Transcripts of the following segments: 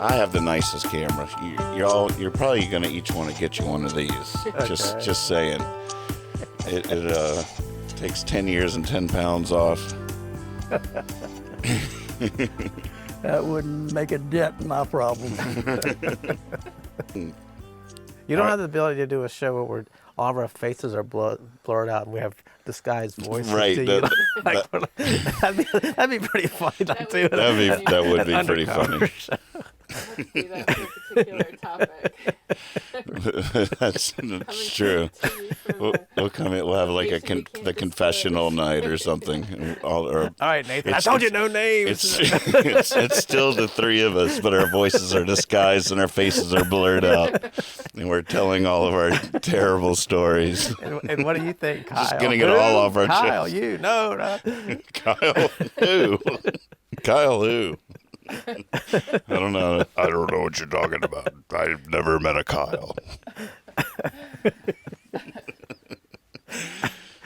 I have the nicest camera. You're probably gonna each want to get you one of these. Okay. Just saying. It takes 10 years and 10 pounds off. That wouldn't make a dent in my problem. You don't have the ability to do a show where all of our faces are blurred out and we have disguised voices. Right, Do you? That'd be pretty funny to do. That would be pretty funny. Do that for a particular topic. That's true. We'll have like the confessional night or something. All right, Nathan. I told you no names. It's still the three of us, but our voices are disguised and our faces are blurred out, and we're telling all of our terrible stories. And what do you think, Kyle? Just getting it all off our Kyle, chest. you no. Kyle who? Kyle who? I don't know. I don't know what you're talking about. I've never met a Kyle.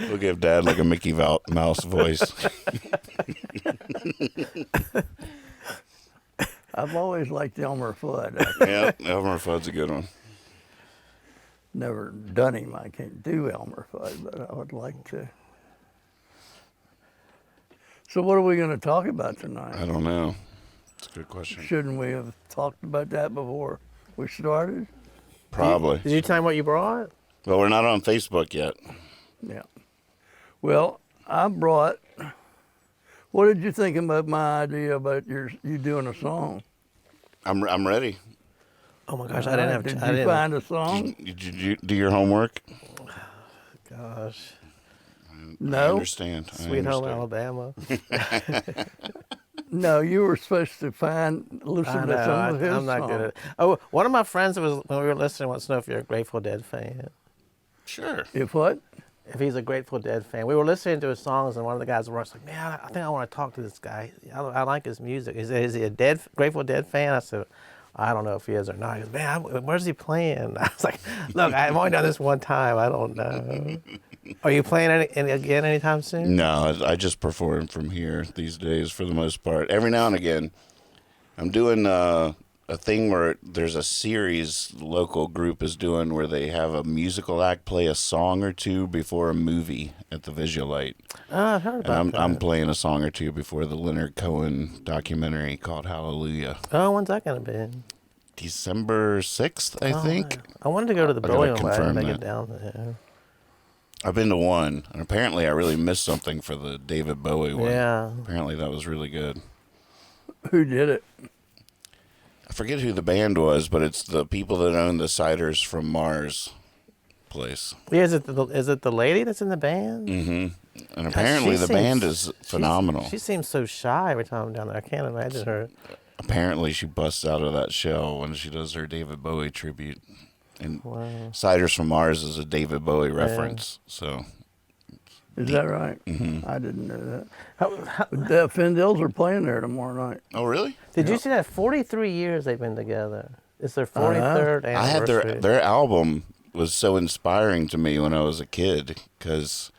We'll give Dad like a Mickey Mouse voice. I've always liked Elmer Fudd. Yeah, Elmer Fudd's a good one. Never done him. I can't do Elmer Fudd, but I would like to. So what are we going to talk about tonight? I don't know. It's a good question. Shouldn't we have talked about that before we started? Probably. Did you tell him what you brought? Well, we're not on Facebook yet. Yeah. Well, I brought. What did you think about my idea about you doing a song? I'm ready. Oh my gosh, I didn't have. Did you find a song? Did you do your homework? Gosh. I No. understand. Sweet Home Alabama. No, you were supposed to listen to some of his I'm not songs. good at it. Oh, one of my friends when we were listening wants to know if you're a Grateful Dead fan. Sure. If what? If he's a Grateful Dead fan. We were listening to his songs, and one of the guys was like, man, I think I want to talk to this guy. I like his music. Is he a Grateful Dead fan? I said, I don't know if he is or not. He goes, man, where's he playing? I was like, look, I've only done this one time. I don't know. Are you playing again anytime soon? No, I just perform from here these days for the most part. Every now and again, I'm doing a thing where there's a series the local group is doing where they have a musical act play a song or two before a movie at the Visualite. Oh, I've heard about And that. I'm playing a song or two before the Leonard Cohen documentary called Hallelujah. Oh, when's that going to be? December 6th, I think. Yeah. I wanted to go to the I gotta Bowie one, but I confirm didn't make it that. down there. I've been to one, and apparently I really missed something for the David Bowie one. Yeah. Apparently that was really good. Who did it? I forget who the band was, but it's the people that own the Ciders from Mars place. Yeah, is it the lady that's in the band? Mm-hmm. And apparently the band is phenomenal. She seems so shy every time I'm down there. I can't imagine her. Apparently she busts out of that shell when she does her David Bowie tribute. And Wow. Ciders from Mars is a David Bowie reference. So Is that right? Mm-hmm. I didn't know that. The Findels are playing there tomorrow night. Oh, really? Did you see that? 43 years they've been together. It's their 43rd I had anniversary. their album was so inspiring to me when I was a kid because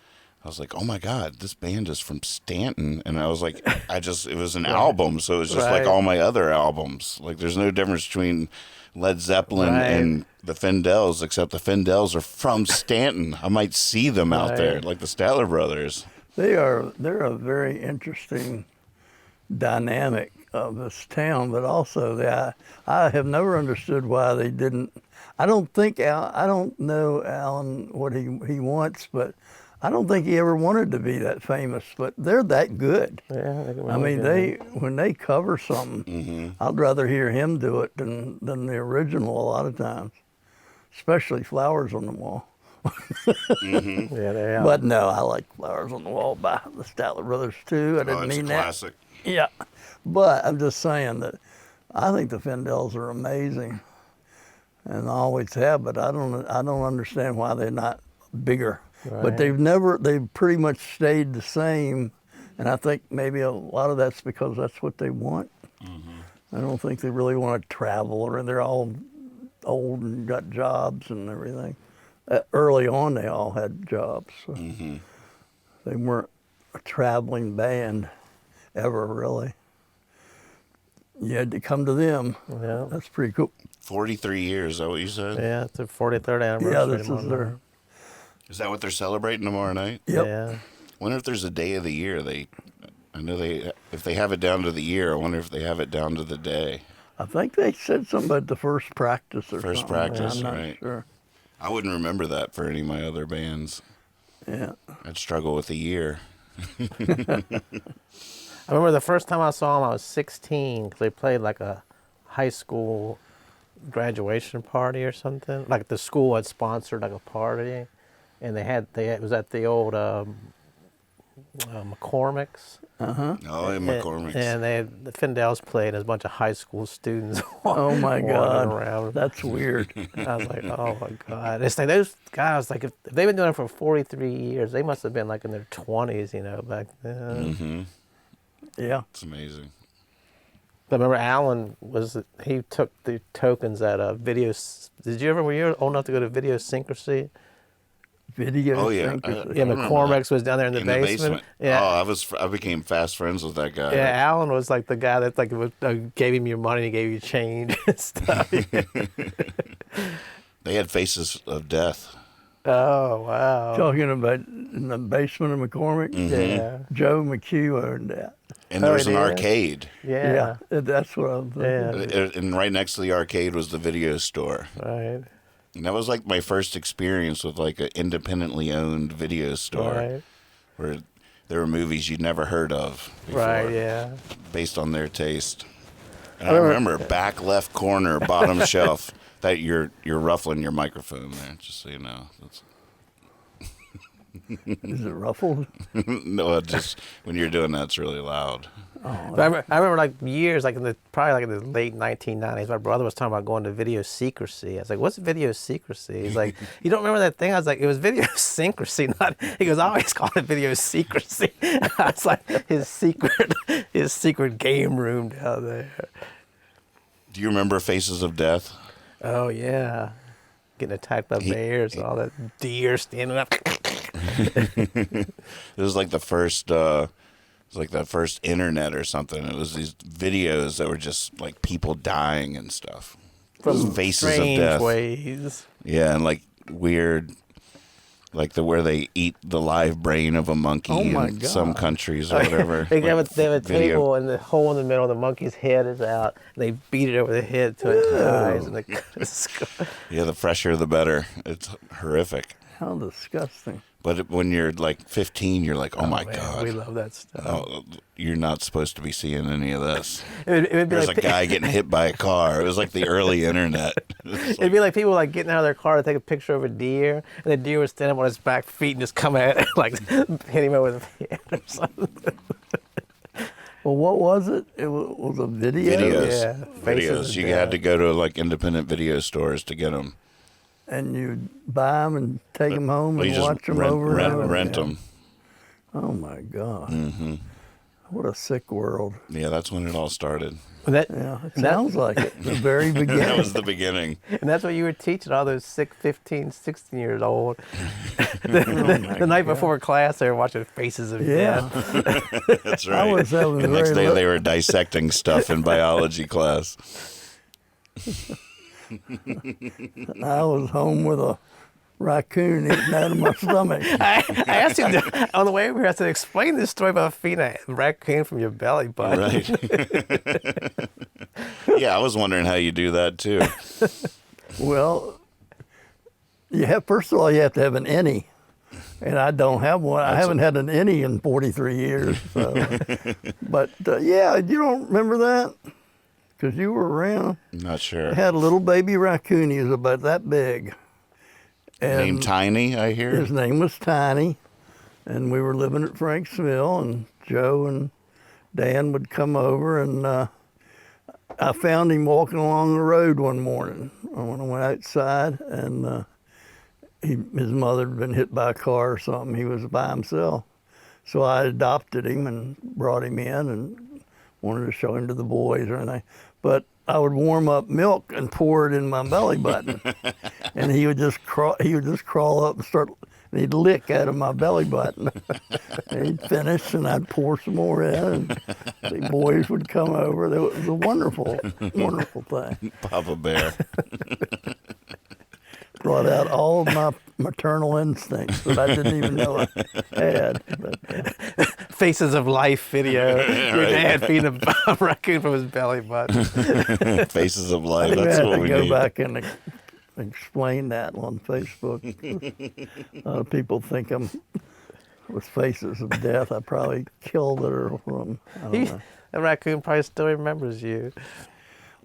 I was like, oh my God, this band is from Stanton. And I was like, it was an album. So it was just like Right. all my other albums. Like there's no difference between Led Zeppelin Right. and the Findels, except the Findels are from Stanton. I might see them out there, Right. like the Statler Brothers. They're a very interesting dynamic of this town, but also I have never understood why they didn't. I don't know Alan what he wants, but I don't think he ever wanted to be that famous. But they're that good. Yeah, I mean, when they cover something, I'd rather hear him do it than the original a lot of times, especially Flowers on the Wall. Yeah, they are. But no, I like Flowers on the Wall by the Statler Brothers too. I didn't it's mean a that. classic. Yeah, but I'm just saying that I think the Findels are amazing, and I always have. But I don't understand why they're not bigger. But Right. they've pretty much stayed the same, and I think maybe a lot of that's because that's what they want. I don't think they really want to travel, or they're all old and got jobs and everything. Early on, they all had jobs. So they weren't a traveling band ever, really. You had to come to them. Yeah. That's pretty cool. 43 years, is that what you said? Yeah, it's their 43rd anniversary. Yeah, this tomorrow is their. night. Is that what they're celebrating tomorrow night? Yep. Yeah. Wonder if there's a day of the year I know if they have it down to the year, I wonder if they have it down to the day. I think they said something about the first practice or First something. practice, I'm not right. sure. I wouldn't remember that for any of my other bands. Yeah. I'd struggle with a year. I remember the first time I saw them, I was 16, 'cause they played like a high school graduation party or something. Like the school had sponsored like a party, and it was at the old McCormick's. Uh-huh. Oh, in McCormick's. And they had the Findels played, and there's a bunch of high school students. Oh my walking God. around. That's weird. I was like, oh my God. It's like those guys, like if they've been doing it for 43 years, they must have been like in their 20s, back then. Mm-hmm. Yeah. It's amazing. I remember Alan he took the tokens at were you old enough to go to Video Syncrasy? Video. Oh, yeah. synchronous. Yeah, remember McCormick's was down there in the basement. Yeah. Oh, I became fast friends with that guy. Yeah, Alan was like the guy that gave him your money and he gave you change and stuff. They had Faces of Death. Oh, wow. Talking about in the basement of McCormick. Yeah. Joe McHugh owned that. And there Oh, was an it is? arcade. Yeah. That's what I was thinking. Yeah. And right next to the arcade was the video store. Right. And that was like my first experience with like an independently owned video store Right. where there were movies you'd never heard of before, Right, yeah. based on their taste. And I remember back left corner, bottom shelf. That you're ruffling your microphone there, just so you know. That's, Is it ruffled? no, just when you're doing that, it's really loud. But I remember like years, probably like in the late 1990s, my brother was talking about going to Video Secrecy. I was like, what's Video Secrecy? He's like, you don't remember that thing? I was like, it was Video Syncrasy. He goes, I always call it Video Secrecy. I was like, his secret game room down there. Do you remember Faces of Death? Oh, yeah. Getting attacked by bears and all that deer standing up. It was like the first. It was like the first internet or something. It was these videos that were just like people dying and stuff. From Faces of strange Death. ways. Yeah, and like weird, like where they eat the live brain of a monkey Oh my in some God. countries or whatever. They have Like, they have a video. table, and the hole in the middle, the monkey's head is out. And they beat it over the head till it dies, and they cut its skull. Yeah, the fresher the better. It's horrific. How disgusting. But when you're like 15, you're like, oh my Man, God. we love that stuff. Oh, you're not supposed to be seeing any of this. It would be There's like a guy getting hit by a car. It was like the early internet. it'd be like people like getting out of their car to take a picture of a deer, and the deer would stand up on its back feet and just come at it, like hit him over the head or something. Well, what was it? It was a video. Videos. Yeah, Faces Videos. of You Death. had to go to like independent video stores to get them. And you'd buy them and take them home Well, you and just watch them rent, over and rent, over. rent again. them. Oh my God. Mm-hmm. What a sick world. Yeah, that's when it all started. And that, Yeah, it and that- sounds like it. The very That beginning. was the beginning. and that's what you were teaching all those sick 15, 16 years old. the night before class, they were watching Faces of Yeah. Death. That's I right. was having The next very day li- they were dissecting stuff in biology class. I was home with a raccoon eating out of my stomach. I asked him on the way over here, I said, explain this story about feeding a raccoon from your belly button. Right. Yeah, I was wondering how you do that too. Well, first of all, you have to have an innie. And I don't have one. I haven't had an innie in 43 years. So. But yeah, you don't remember that? Because you were around. Not I sure. had a little baby raccoon. He was about that big. And Named Tiny, I hear. his name was Tiny. And we were living at Franksville. And Joe and Dan would come over. And I found him walking along the road one morning when I went outside. And his mother had been hit by a car or something. He was by himself. So I adopted him and brought him in and wanted to show him to the boys or anything. But I would warm up milk and pour it in my belly button. And he would just crawl up and start and he'd lick out of my belly button. And he'd finish, and I'd pour some more in, and the boys would come over. It was a wonderful, wonderful thing. Papa Bear. Brought out all of my maternal instincts that I didn't even know I had. But, Faces of Life video. Your Right. dad feeding a raccoon from his belly button. Faces of I Life. think we That's have what to we go need. back and explain that on Facebook. A lot of people think I'm with Faces of Death. I probably killed it or something. I don't know. The raccoon probably still remembers you.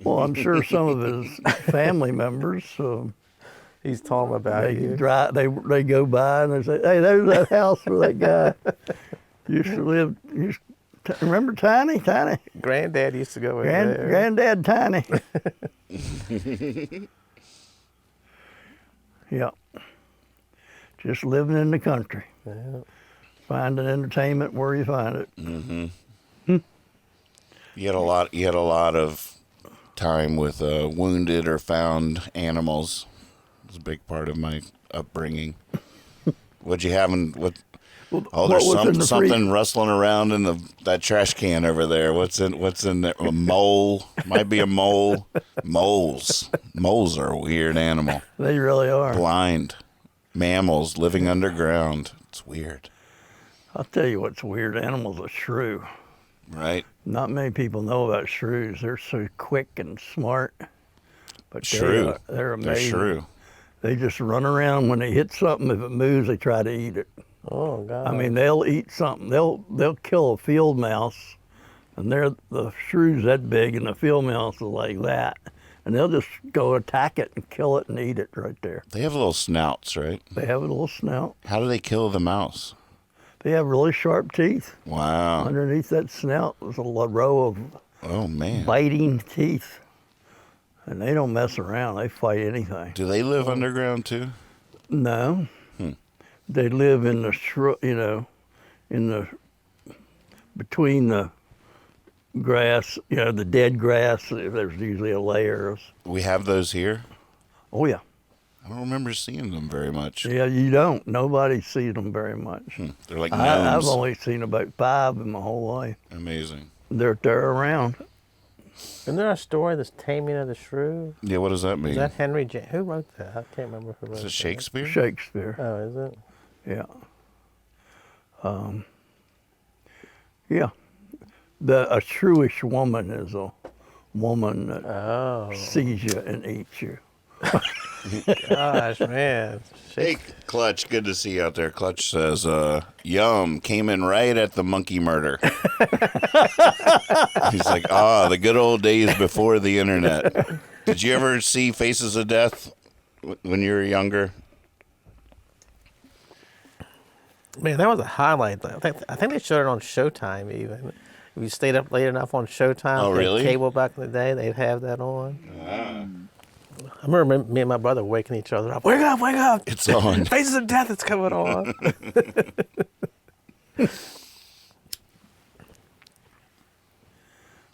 Well, I'm sure some of his family members. He's told him about you. They go by and they say, "Hey, there's that house where that guy used to live." Remember Tiny? Granddad used to go in there. Granddad Tiny. Yeah. Just living in the country. Yeah. Finding entertainment where you find it. You had a lot of time with wounded or found animals. It was a big part of my upbringing. What'd you have in what? Oh, there's what was in the something rustling around in that trash can over there. What's in there? A mole? Might be a mole. Moles are a weird animal. They really are. Blind mammals living underground. It's weird, I'll tell you what's weird. Animals are shrew. right? Not many people know about shrews. They're so quick and smart. But Shrew. they're They're amazing. shrew. They just run around. When they hit something, if it moves, they try to eat it. Oh, God. I mean, they'll eat something. They'll kill a field mouse, and the shrew's that big, and the field mouse is like that, and they'll just go attack it and kill it and eat it right there. They have little snouts, right? They have a little snout. How do they kill the mouse? They have really sharp teeth. Wow. Underneath that snout is a row of Oh man. biting teeth, and they don't mess around. They fight anything. Do they live underground too? No, they live in the between the grass. The dead grass. There's usually a layer of. We have those here. Oh yeah, I don't remember seeing them very much. yeah. You don't. Nobody sees them very much. They're like I've gnomes. only seen about 5 in my whole life. Amazing. They're around. Isn't there a story, this Taming of the Shrew? Yeah, what does that mean? Is that Henry James? Who wrote that? I can't remember who wrote Is that. it Shakespeare? Shakespeare. Oh, is it? Yeah. Yeah. A shrewish woman is a woman that Oh, sees you and eats you. gosh, man. Hey, Clutch, good to see you out there. Clutch says, yum, came in right at the monkey murder. He's like, the good old days before the internet. Did you ever see Faces of Death when you were younger? Man, that was a highlight. Though. I think they showed it on Showtime even. If you stayed up late enough on Showtime, Oh, they had really? cable back in the day, they'd have that on. I remember me and my brother waking each other up. Wake up, wake up! It's on. Faces of Death is coming on.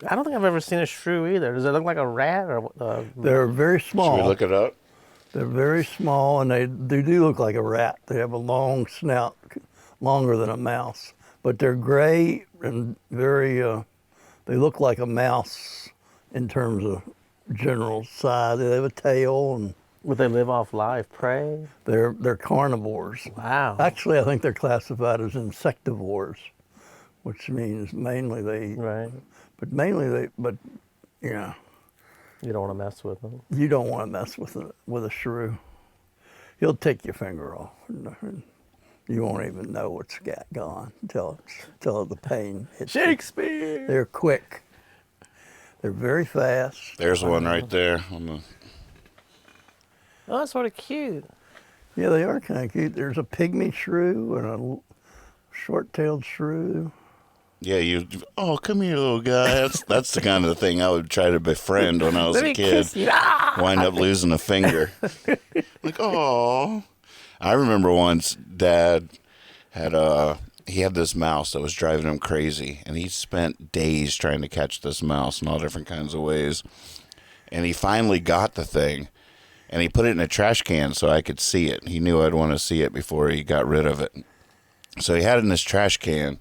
I don't think I've ever seen a shrew either. Does it look like a rat or? They're very small. Should we look it up? They're very small, and they do look like a rat. They have a long snout, longer than a mouse, but they're gray and very. They look like a mouse in terms of general size. They have a tail, and Would they live off live prey? they're carnivores. Wow. Actually, I think they're classified as insectivores, which means mainly they eat. Right. But yeah, You don't want to mess with them. you don't want to mess with a shrew. He'll take your finger off. You won't even know what's gone until the pain hits you. Shakespeare. They're quick. They're very fast. There's one right there. On the... Oh, that's sort of cute. Yeah, they are kind of cute. There's a pygmy shrew and a short-tailed shrew. Yeah, come here, little guy. That's the kind of thing I would try to befriend when I was Let a me kid. kiss you. Ah! Wind up losing a finger. Like, oh. I remember once Dad had he had this mouse that was driving him crazy, and he spent days trying to catch this mouse in all different kinds of ways. And he finally got the thing, and he put it in a trash can so I could see it. He knew I'd want to see it before he got rid of it. So he had it in this trash can.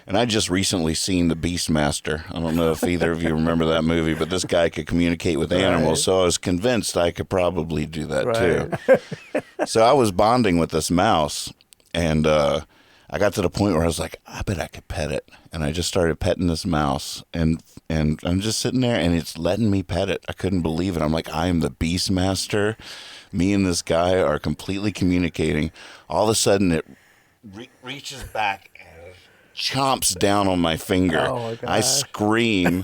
And I just recently seen The Beastmaster. I don't know if either of you remember that movie, but this guy could communicate with animals, so I was convinced I could probably do that too. So I was bonding with this mouse, and I got to the point where I was like, I bet I could pet it. And I just started petting this mouse, and I'm just sitting there, and it's letting me pet it. I couldn't believe it. I'm like, I am the Beastmaster. Me and this guy are completely communicating. All of a sudden, it reaches back chomps down on my finger. Oh my gosh. I scream.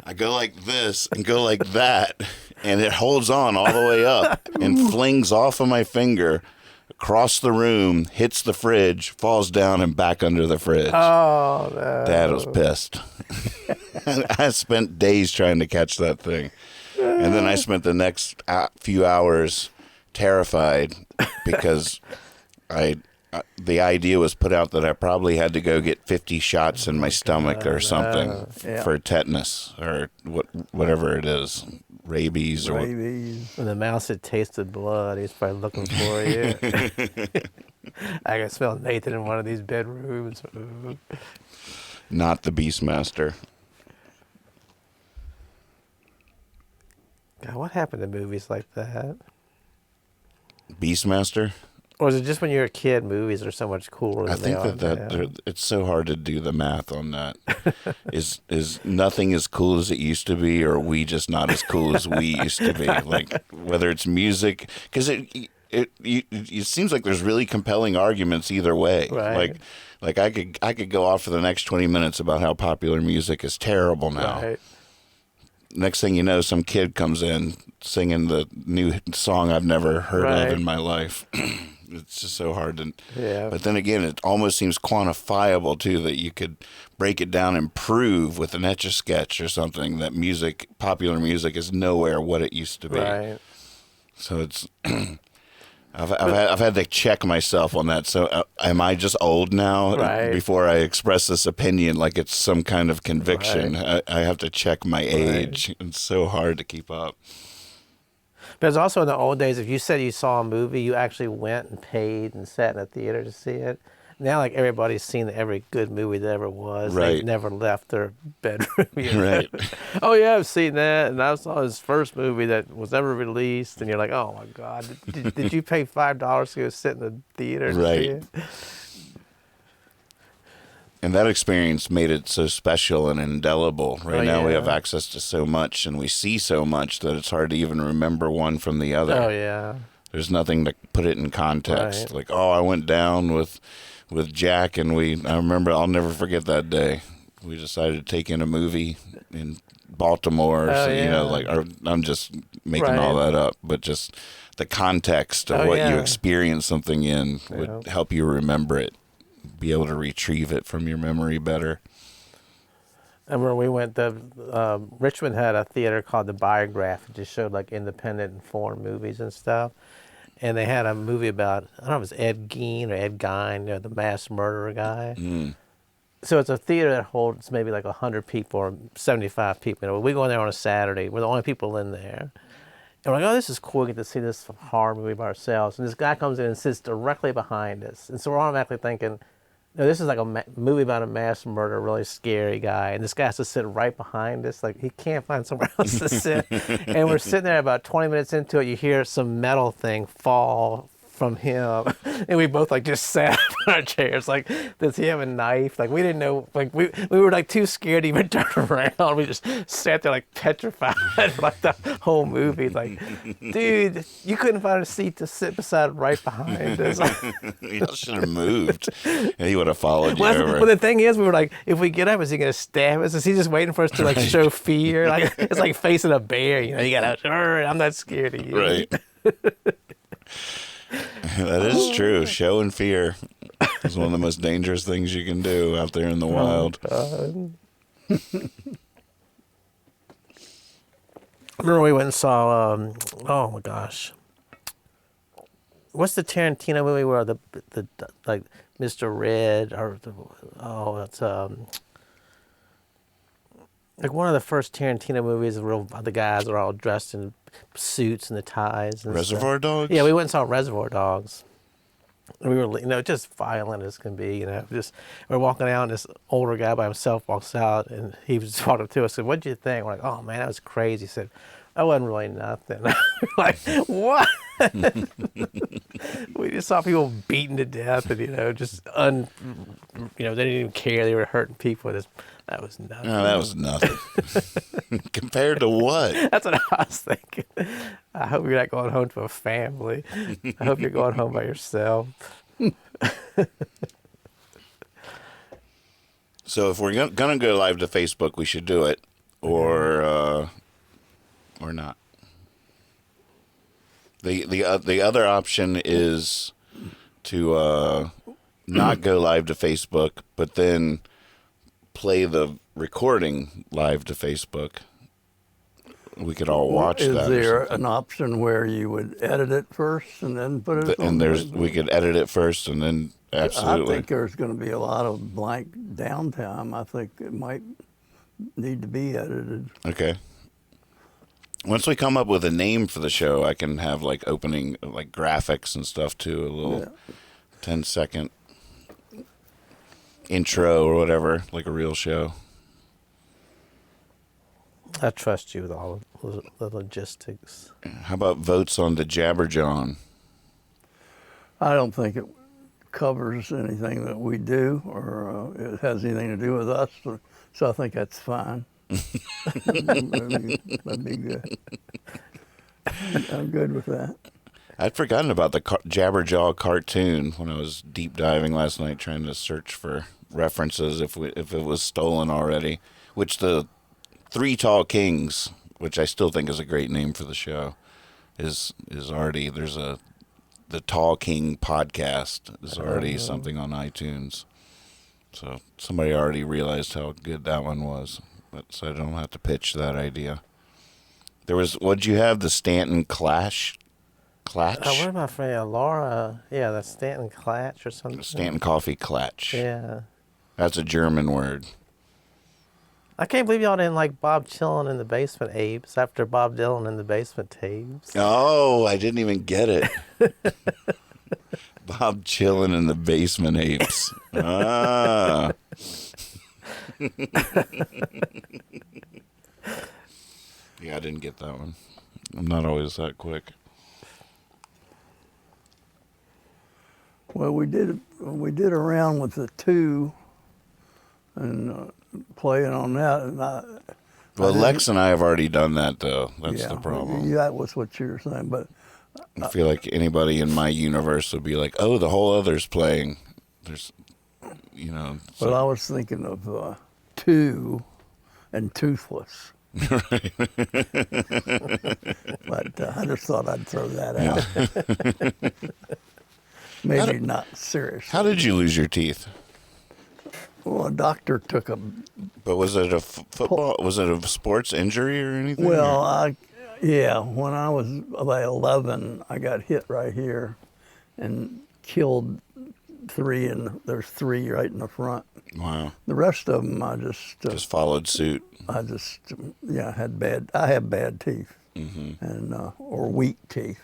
I go like this and go like that, and it holds on all the way up and flings off of my finger across the room, hits the fridge, falls down and back under the fridge. Oh, no. Dad was pissed. I spent days trying to catch that thing. And then I spent the next few hours terrified because the idea was put out that I probably had to go get 50 shots in my stomach or something for tetanus or whatever it is, rabies or Rabies. When the mouse had tasted blood, he's probably looking for you. I can smell Nathan in one of these bedrooms. not the Beastmaster. God, what happened to movies like that? Beastmaster? Or is it just when you're a kid, movies are so much cooler than I think they are now? it's so hard to do the math on that. Is nothing as cool as it used to be, or are we just not as cool as we used to be? Like whether it's music, because it seems like there's really compelling arguments either way. Right. Like I could go off for the next 20 minutes about how popular music is terrible now. Right. Next thing you know, some kid comes in singing the new song I've never heard Right. of in my life. It's just so hard to. Yeah. But then again, it almost seems quantifiable too, that you could break it down and prove with an Etch-a-Sketch or something that popular music, is nowhere what it used to be. Right. So it's. I've had to check myself on that. So am I just old now? Right. Before I express this opinion, like it's some kind of conviction, I have to check my age. It's so hard to keep up. But it's also in the old days, if you said you saw a movie, you actually went and paid and sat in a theater to see it. Now, like, everybody's seen every good movie that ever was. Right. They've never left their bedroom. You know? Right. Oh, yeah, I've seen that. And I saw his first movie that was never released. And you're like, oh, my God. Did you pay $5 to go sit in the theater to see Right. it? And that experience made it so special and indelible. Right now we have yeah. access to so much and we see so much that it's hard to even remember one from the other. Oh, yeah. There's nothing to put it in context. Right. Like, oh, I went down with Jack and I remember, I'll never forget that day. We decided to take in a movie in Baltimore. Oh, So, you know, yeah. like, I'm just making all Right. that up, but just the context of Oh, what you yeah. experience something in would Yeah. help you remember it, be able to retrieve it from your memory better. I remember we went to, Richmond had a theater called The Biograph. It just showed like independent and foreign movies and stuff. And they had a movie about, I don't know if it was Ed Gein or Ed Gein, you know, the mass murderer guy. So it's a theater that holds maybe like 100 people or 75 people. You know, we go in there on a Saturday. We're the only people in there. And we're like, oh, this is cool. We get to see this horror movie by ourselves. And this guy comes in and sits directly behind us. And so we're automatically thinking, no, this is like a movie about a mass murder, really scary guy. And this guy has to sit right behind us. Like, he can't find somewhere else to sit. And we're sitting there about 20 minutes into it. You hear some metal thing fall from him. And we both, like, just sat in our chairs. Like, does he have a knife? Like, we didn't know. Like, we were, like, too scared to even turn around. We just sat there, like, petrified for, like, the whole movie. Like, dude, you couldn't find a seat to sit beside right behind us. You should have moved. And he would have followed you Well, over. the thing is, we were like, if we get up, is he gonna stab us? Is he just waiting for us to like show fear? Like it's like facing a bear, you know. You gotta, I'm not scared of you. Right. That is true. Show and fear is one of the most dangerous things you can do out there in the wild. Remember we went and saw, oh my gosh, what's the Tarantino movie where the like Mr. Red or it's Like one of the first Tarantino movies, the guys are all dressed in suits and the ties. And Reservoir stuff. Dogs? Yeah, we went and saw Reservoir Dogs. We were, just violent as can be, just we're walking out and this older guy by himself walks out and he was talking to us. Said, "What'd you think?" We're like, "Oh man, that was crazy." He said, "That wasn't really nothing." Like, what? We just saw people beaten to death and, they didn't even care. They were hurting people. That was nothing. No, that was nothing. Compared to what? That's what I was thinking. I hope you're not going home to a family. I hope you're going home by yourself. So if we're gonna go live to Facebook, we should do it, or not. The other option is to not go live to Facebook, but then play the recording live to Facebook. We could all watch that. Is there an option where you would edit it first and then put it on? And we could edit it first and then absolutely. I think there's going to be a lot of blank downtime. I think it might need to be edited. Okay. Once we come up with a name for the show, I can have like opening like graphics and stuff too, a little 10-second intro or whatever, like a real show. I trust you with all the logistics. How about votes on the Jabberjawn? I don't think it covers anything that we do or it has anything to do with us, so I think that's fine. That'd be good. I'm good with that. I'd forgotten about the Jabberjaw cartoon when I was deep diving last night trying to search for references if it was stolen already, which the Three Tall Kings, which I still think is a great name for the show, is already the Tall King podcast is already something on iTunes. So somebody already realized how good that one was, so I don't have to pitch that idea. There was, what'd you have, the Stanton Clatch? What am I afraid Laura? Yeah, the Stanton Clatch or something. Stanton Coffee Clatch. Yeah. That's a German word. I can't believe y'all didn't like Bob Chillin' in the Basement Apes after Bob Dylan in the Basement Tapes. Oh, I didn't even get it. Bob Chillin' in the Basement Apes. Ah. Yeah, I didn't get that one. I'm not always that quick. Well, we did around with the two and playing on that. And Well, Lex and I have already done that, though. That's the problem. Yeah, that was what you were saying. But I feel like anybody in my universe would be like, oh, the whole other's playing. There's, Well, I was thinking of Two and Toothless. But I just thought I'd throw that out. Maybe not serious. How did you lose your teeth? Well, a doctor took a. But was it a football? Was it a sports injury or anything? Well, when I was about 11, I got hit right here, and killed 3, and there's 3 right in the front. Wow. The rest of them, I just followed suit. I had bad teeth, and or weak teeth.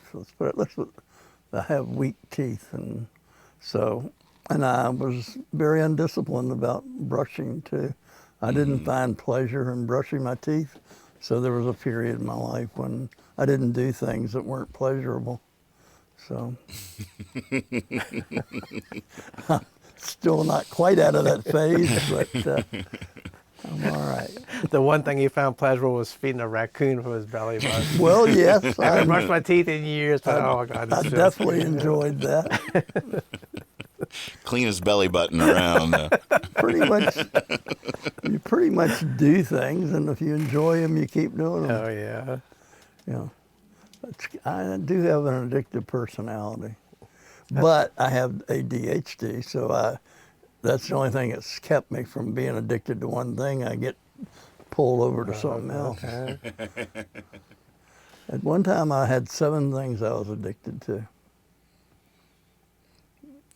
I have weak teeth, and I was very undisciplined about brushing too. I didn't find pleasure in brushing my teeth, so there was a period in my life when I didn't do things that weren't pleasurable. So, still not quite out of that phase, but I'm all right. The one thing he found pleasurable was feeding a raccoon from his belly button. Well, yes, I haven't brushed my teeth in years, but oh my God, I definitely enjoyed that. Cleanest belly button around. You pretty much do things, and if you enjoy them, you keep doing them. Oh yeah. I do have an addictive personality, but I have ADHD, so that's the only thing that's kept me from being addicted to one thing. I get pulled over to something else. Okay. At one time, I had 7 things I was addicted to.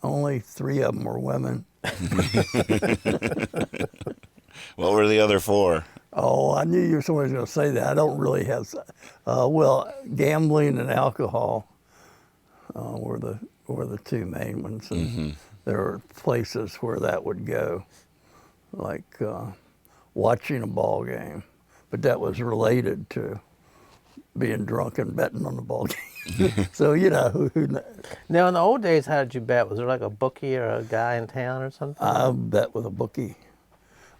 Only 3 of them were women. What were the other 4? Oh, I knew you somebody was going to say that. I don't really have. Well, gambling and alcohol were the two main ones, and there were places where that would go, like watching a ball game, but that was related to being drunk and betting on the ball game. So who Now, in the old days, how did you bet? Was there like a bookie or a guy in town or something? I bet with a bookie.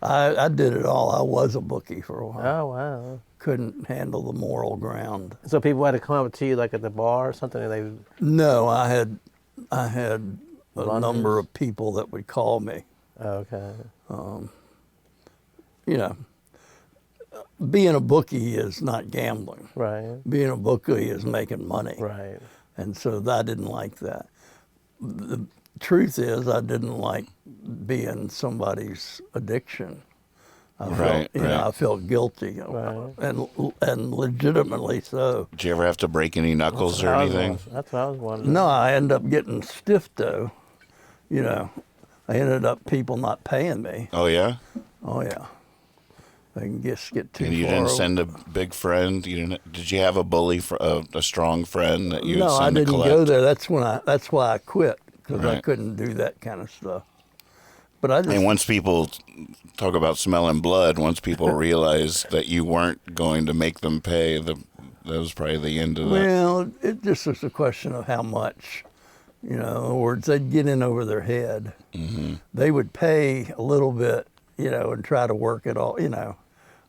I did it all. I was a bookie for a while. Oh, wow. Couldn't handle the moral ground. So people had to come up to you like at the bar or something, and they No, I had a Lunches? number of people that would call me. oh, okay. You know, being a bookie is not gambling. Right, Being a bookie is making money. right. And so I didn't like that. The truth is, I didn't like being somebody's addiction. Right, I felt guilty, Right. and legitimately so. Did you ever have to break any knuckles or I was anything? That's what I was wondering. No, I ended up getting stiff though. I ended up people not paying me. Oh yeah. Oh yeah, they can just get too And you far. didn't send a big friend. You didn't. Did you have a bully, a strong friend that you would No, I send to didn't collect? go there. That's why I quit, because I Right. couldn't do that kind of stuff. But I just And once people talk about smelling blood, once people realize that you weren't going to make them pay, that was probably the end of that. well, it just was a question of how much. In other words, they'd get in over their head. Mm-hmm. They would pay a little bit, and try to work it all.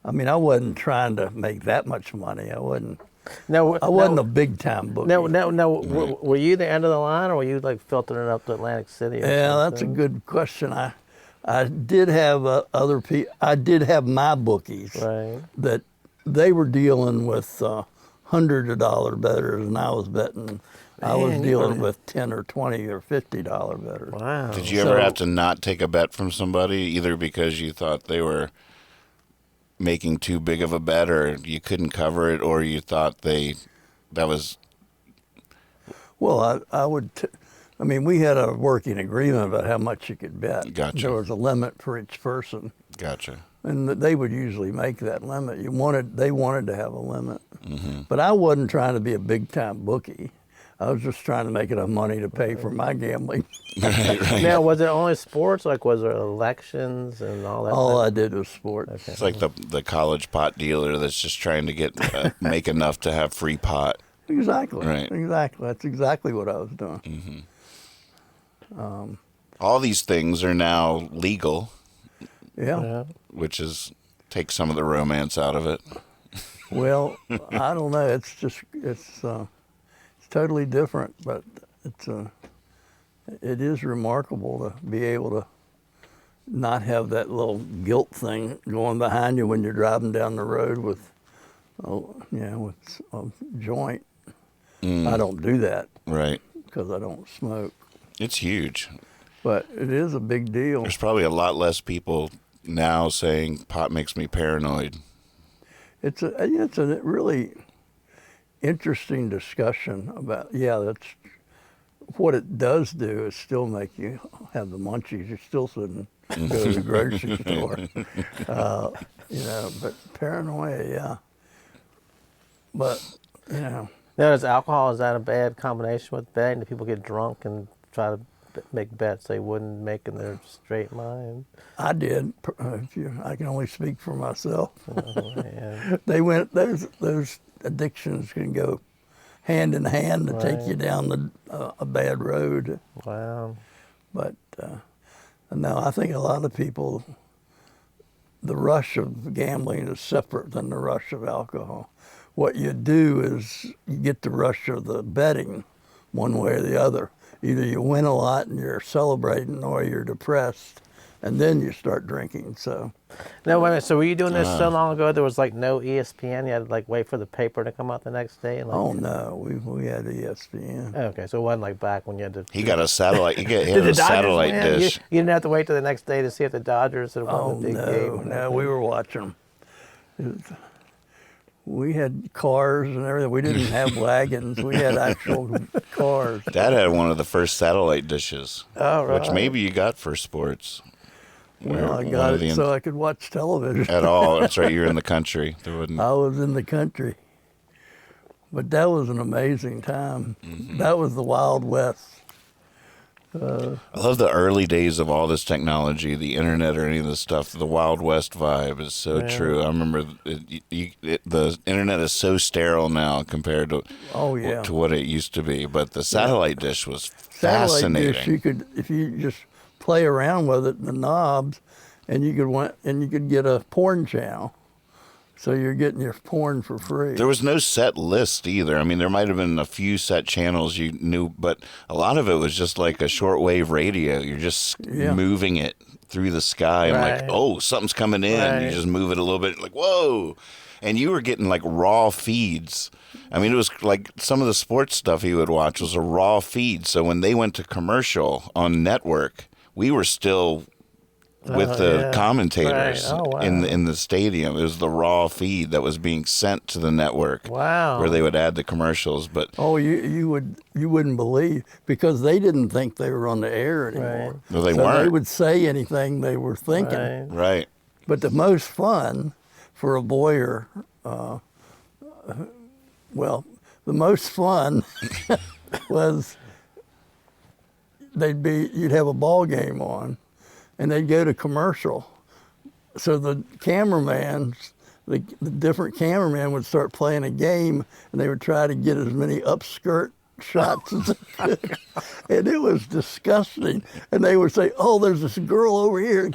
I mean, I wasn't trying to make that much money. I wasn't a big time bookie. No. Were you the end of the line, or were you like filtering it up to Atlantic City? Or Yeah, that's a something? good question. I did have other people. I did have my bookies Right. that they were dealing with hundreds of dollar bettors, and I was betting. I was Man, you dealing were- with $10 or $20 or $50 bettors. Wow. Did you ever So- have to not take a bet from somebody, either because you thought they were making too big of a bet, or you couldn't cover it, or you thought that was Well, I would. I mean, we had a working agreement about how much you could bet. Gotcha. There was a limit for each person, gotcha? and they would usually make that limit. They wanted to have a limit, Mm-hmm. but I wasn't trying to be a big time bookie. I was just trying to make enough money to pay for my gambling. Right. Now, was it only sports? Like, was there elections and all that? All I did was sports. It's like the college pot dealer that's just trying to get make enough to have free pot. Exactly. Right. Exactly. That's exactly what I was doing. All these things are now legal, Yeah. Yeah. which is takes some of the romance out of it. Well, I don't know. It's totally different, but it is remarkable to be able to not have that little guilt thing going behind you when you're driving down the road with a joint. I don't do that Right. because I don't smoke, It's huge. but it is a big deal. There's probably a lot less people now saying pot makes me paranoid. It's a really interesting discussion about, that's what it does do is still make you have the munchies. You still shouldn't go to the grocery store, but paranoia, yeah. But, Now, is alcohol, is that a bad combination with betting? Do people get drunk and try to make bets they wouldn't make in their straight mind? I did. I can only speak for myself. Yeah. Those addictions can go hand in hand to take Right. you down a bad road. Wow. But no, I think a lot of people, the rush of gambling is separate than the rush of alcohol. What you do is you get the rush of the betting one way or the other. Either you win a lot and you're celebrating, or you're depressed, and then you start drinking. So No, wait a minute. So were you doing this so long ago there was like no ESPN? You had to like wait for the paper to come out the next day? And, like, oh no, we had ESPN. Okay, so it wasn't like back when you had to. He got a satellite. He Did had the a Dodgers satellite win? You dish. didn't have to wait till the next day to see if the Dodgers had won Oh the big no, game. or no, nothing? we were watching. We had cars and everything. We didn't have wagons. We had actual cars. Dad had one of the first satellite dishes, Oh, right. which maybe you got for sports. Well, I One got of the it so I could watch television. at all. That's right. You're in the country. There wouldn't. I was in the country. But that was an amazing time. That was the Wild West. I love the early days of all this technology, the internet or any of this stuff. The Wild West vibe is so true. I remember the internet is so sterile now compared to Oh, yeah. to what it used to be. But the satellite dish was Satellite fascinating. dish, you could, if you just play around with it, the knobs, and you could get a porn channel. So you're getting your porn for free. There was no set list either. I mean, there might have been a few set channels you knew, but a lot of it was just like a shortwave radio. You're just moving it through the sky and like, Right. oh, something's coming in. You Right. just move it a little bit, like, whoa. And you were getting like raw feeds. I mean, it was like some of the sports stuff you would watch was a raw feed. So when they went to commercial on network, we were still with the yeah. commentators Right. Oh, wow. in the stadium. It was the raw feed that was being sent to the network. Wow. Where they would add the commercials, but Oh, you wouldn't believe, because they didn't think they were on the air anymore. Right. no, they So they weren't. would say anything they were thinking. Right. Right. But the most fun for a boyer, well, the most fun was you'd have a ball game on, and they'd go to commercial. So the cameraman, the different cameramen would start playing a game, and they would try to get as many upskirt shots as they could. And it was disgusting. And they would say, oh, there's this girl over here.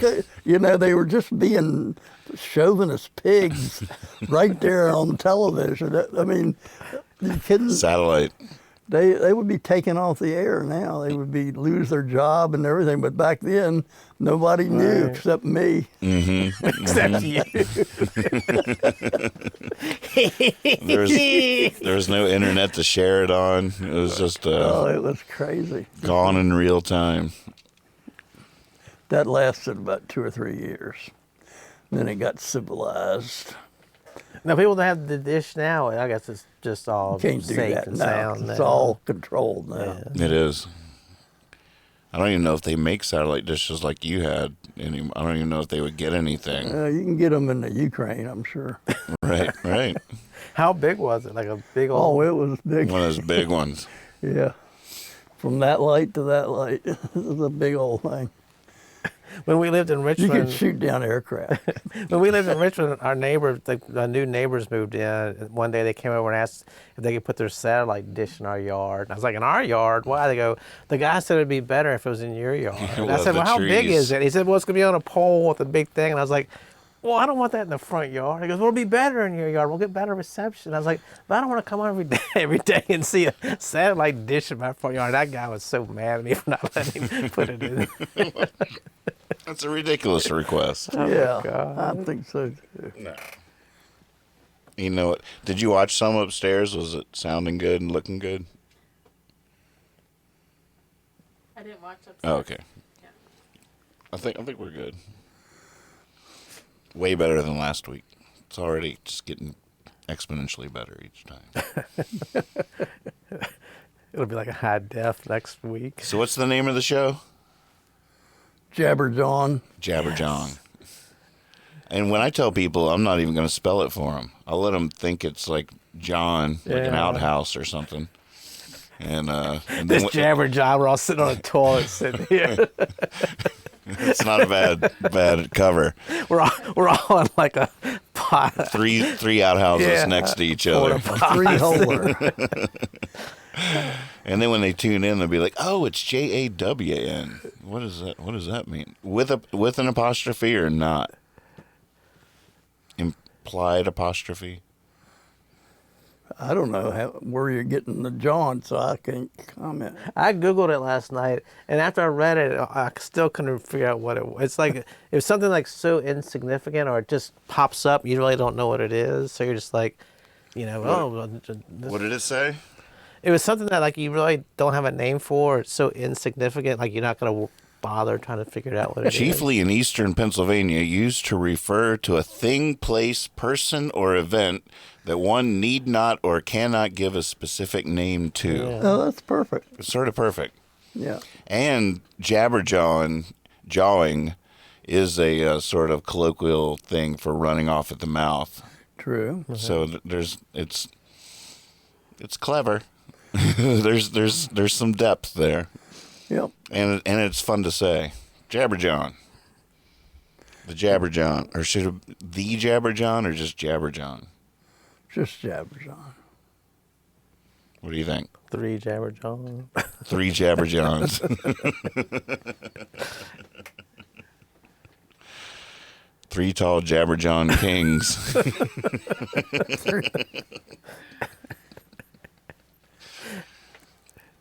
You know, they were just being chauvinist pigs right there on television. I mean, you couldn't. Satellite. They would be taken off the air now. They would lose their job and everything. But back then, nobody knew Right. except me. Except you. There was no internet to share it on. It was just Oh, it was crazy. gone in real time. That lasted about 2 or 3 years. Then it got civilized. Now people that have the dish now, I guess it's just all Can't do safe that and now. sound. It's now. all controlled now. It is. I don't even know if they make satellite dishes like you had. I don't even know if they would get anything. You can get them in the Ukraine, I'm sure. Right, right. How big was it? Like a big Oh, old. it was big. One of those big ones. Yeah. From that light to that light. It was a big old thing. When we lived in You Richmond, could shoot down aircraft. when we lived in Richmond, our neighbors, the new neighbors moved in. One day they came over and asked if they could put their satellite dish in our yard. And I was like, in our yard? Why? They go, the guy said it'd be better if it was in your yard. And I Love said, the well, how big trees. is it? He said, well, it's going to be on a pole with a big thing. And I was like, well, I don't want that in the front yard. He goes, well, it'll be better in your yard. We'll get better reception. I was like, but I don't want to come every day and see a satellite dish in my front yard. That guy was so mad at me for not letting him put it in. That's a ridiculous request. Yeah, God. I think so too. No. You know what? Did you watch some upstairs? Was it sounding good and looking good? I didn't watch upstairs. Oh, okay. Yeah. I think we're good. Way better than last week. It's already just getting exponentially better each time. It'll be like a high def next week. So what's the name of the show? Jabberjawn. Jabberjawn. And when I tell people, I'm not even going to spell it for them. I'll let them think it's like John, like an Yeah. outhouse or something. And This then jabber job, we're all sitting on a toilet sitting here. it's not a bad cover. we're all on like a pot. Three outhouses Yeah. next to each other. Three holer. And then when they tune in, they'll be like, "Oh, it's JAWN. What is that? What does that mean? With an apostrophe or not? Implied apostrophe? I don't know where you're getting the John, so I can't comment. I Googled it last night, and after I read it, I still couldn't figure out what it was. It's like, it's something like so insignificant, or it just pops up, you really don't know what it is. So you're just like, What did it say? it was something that like you really don't have a name for. It's so insignificant, like you're not going to bother trying to figure it out what it is. Chiefly in eastern Pennsylvania, used to refer to a thing, place, person, or event that one need not or cannot give a specific name to. Yeah. Oh, that's perfect. It's sort of perfect. Yeah. And jawing is a sort of colloquial thing for running off at the mouth. True. So it's clever. there's some depth there, Yep. and it's fun to say. Jabberjohn. The Jabberjohn, or should it the Jabberjohn or just Jabberjohn? Just Jabberjohn. What do you think? 3 Jabberjohn. 3 Jabberjohns. 3 tall Jabberjohn kings.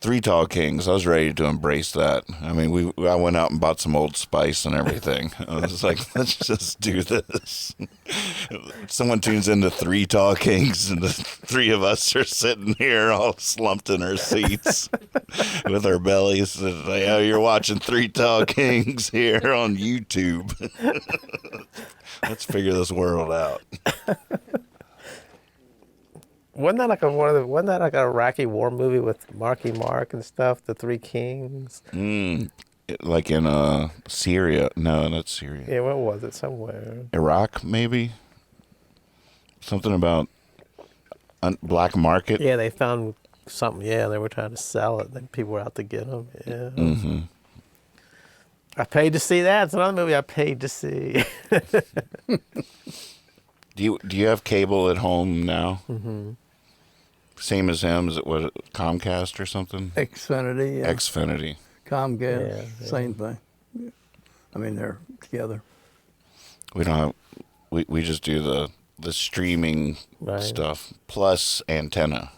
3 tall kings. I was ready to embrace that. I mean, I went out and bought some Old Spice and everything. I was like, let's just do this. Someone tunes into 3 tall kings, and the 3 of us are sitting here all slumped in our seats with our bellies. And like, oh, you're watching 3 tall kings here on YouTube. Let's figure this world out. Wasn't that like wasn't that like an Iraqi war movie with Marky Mark and stuff? The 3 Kings. Like in Syria. No, not Syria. Yeah, what was it? Somewhere. Iraq, maybe? Something about black market? Yeah, they found something. Yeah, they were trying to sell it. Then people were out to get them. Yeah. Mm-hmm. I paid to see that. It's another movie I paid to see. Do you have cable at home now? Mm-hmm. Same as him? Is it what, Comcast or something? Xfinity. Yeah. Xfinity. Comcast. Yeah. Same thing. Yeah. I mean, they're together. We don't have. We just do the streaming Right. stuff plus antenna.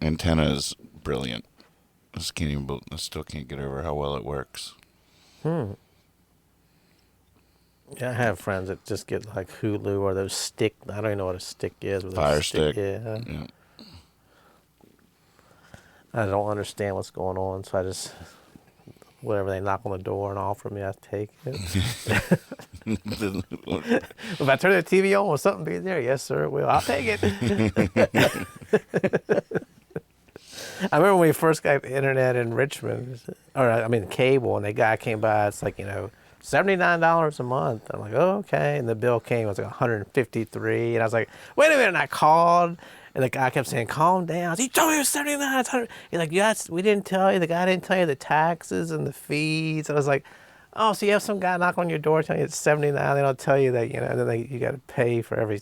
Antenna is brilliant. I still can't get over how well it works. Yeah, I have friends that just get like Hulu or those stick. I don't even know what a stick is. But those Fire stick. Yeah. Yeah. I don't understand what's going on, so I just whatever they knock on the door and offer me, I take it. If I turn the TV on, will something be there? Yes, sir, it will. I'll take it. I remember when we first got internet in Richmond, or I mean cable, and the guy came by. It's like $79 a month. I'm like, oh, okay, and the bill came. It was like $153, and I was like, wait a minute. And I called, and the guy kept saying, calm down. He told me it was $79. It's $100. He's like, yes, we didn't tell you. The guy didn't tell you the taxes and the fees. I was like, oh, so you have some guy knock on your door telling you it's $79. They don't tell you that, and then you got to pay for every,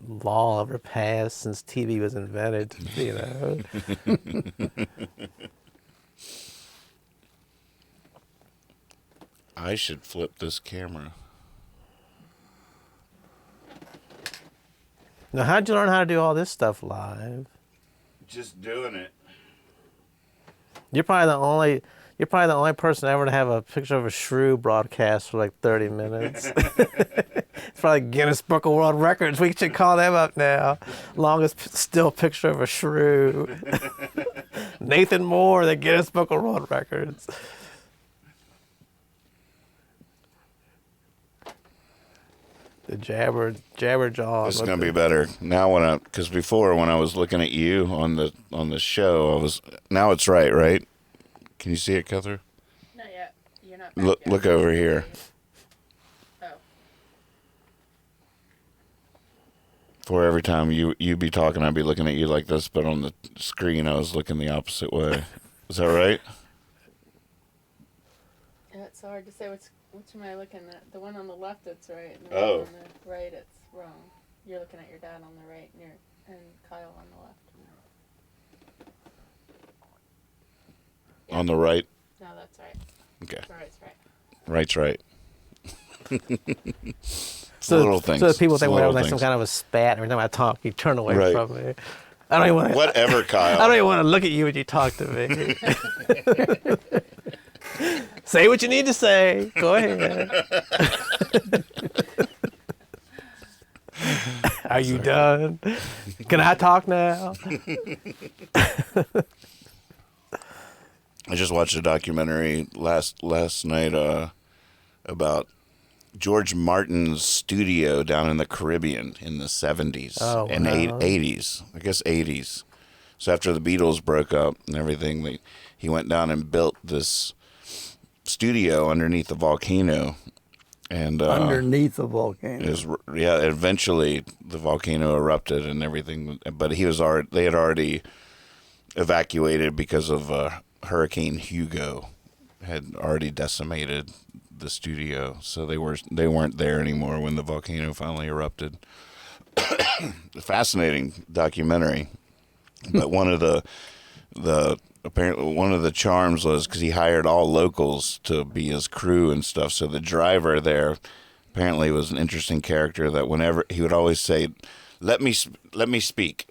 law ever passed since TV was invented. I should flip this camera. Now, how'd you learn how to do all this stuff live? Just doing it. You're probably the only person ever to have a picture of a shrew broadcast for like 30 minutes. It's probably Guinness Book of World Records. We should call them up now. Longest still picture of a shrew. Nathan Moore, the Guinness Book of World Records. The Jabberjaw. This is gonna be better now. Because before when I was looking at you on the show, now it's right? Can you see it, Cuthbert? Not yet. You're not back yet. Look over here. Oh. For every time you be talking, I'd be looking at you like this, but on the screen I was looking the opposite way. Is that right? Yeah, it's so hard to say which am I looking at? The one on the left, it's right. And the Oh. one on the right, it's wrong. You're looking at your dad on the right, and Kyle on the left. On the right. No, that's right. Okay. Right's right. Right's right. So, little things. So people It's think we're little like some things. kind of a spat. Every time I talk, you turn away Right. from me. I don't even want to. Whatever, Kyle. I don't even want to look at you when you talk to me. Say what you need to say. Go ahead. Are you done? Can I talk now? I just watched a documentary last night about George Martin's studio down in the Caribbean in the 70s Oh, and wow. 80s. I guess 80s. So after the Beatles broke up and everything, he went down and built this studio underneath the volcano, and Underneath the volcano. it was, yeah. Eventually, the volcano erupted and everything, but they had already evacuated because of Hurricane Hugo had already decimated the studio, so they weren't there anymore when the volcano finally erupted. Fascinating documentary, but one of the apparently one of the charms was because he hired all locals to be his crew and stuff. So the driver there apparently was an interesting character that whenever he would always say, let me speak,"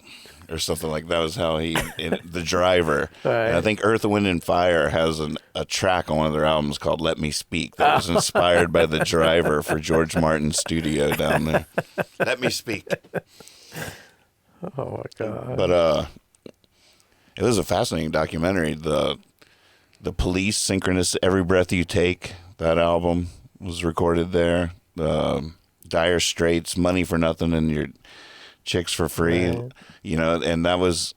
or something like that was how the driver. Right. And I think Earth, Wind, and Fire has a track on one of their albums called "Let Me Speak" that was inspired by the driver for George Martin's studio down there. Let me speak. Oh my God. But it was a fascinating documentary. The Police, Synchronous, Every Breath You Take, that album was recorded there. Dire Straits, Money for Nothing and Your Chicks for Free. Right. You know, and that was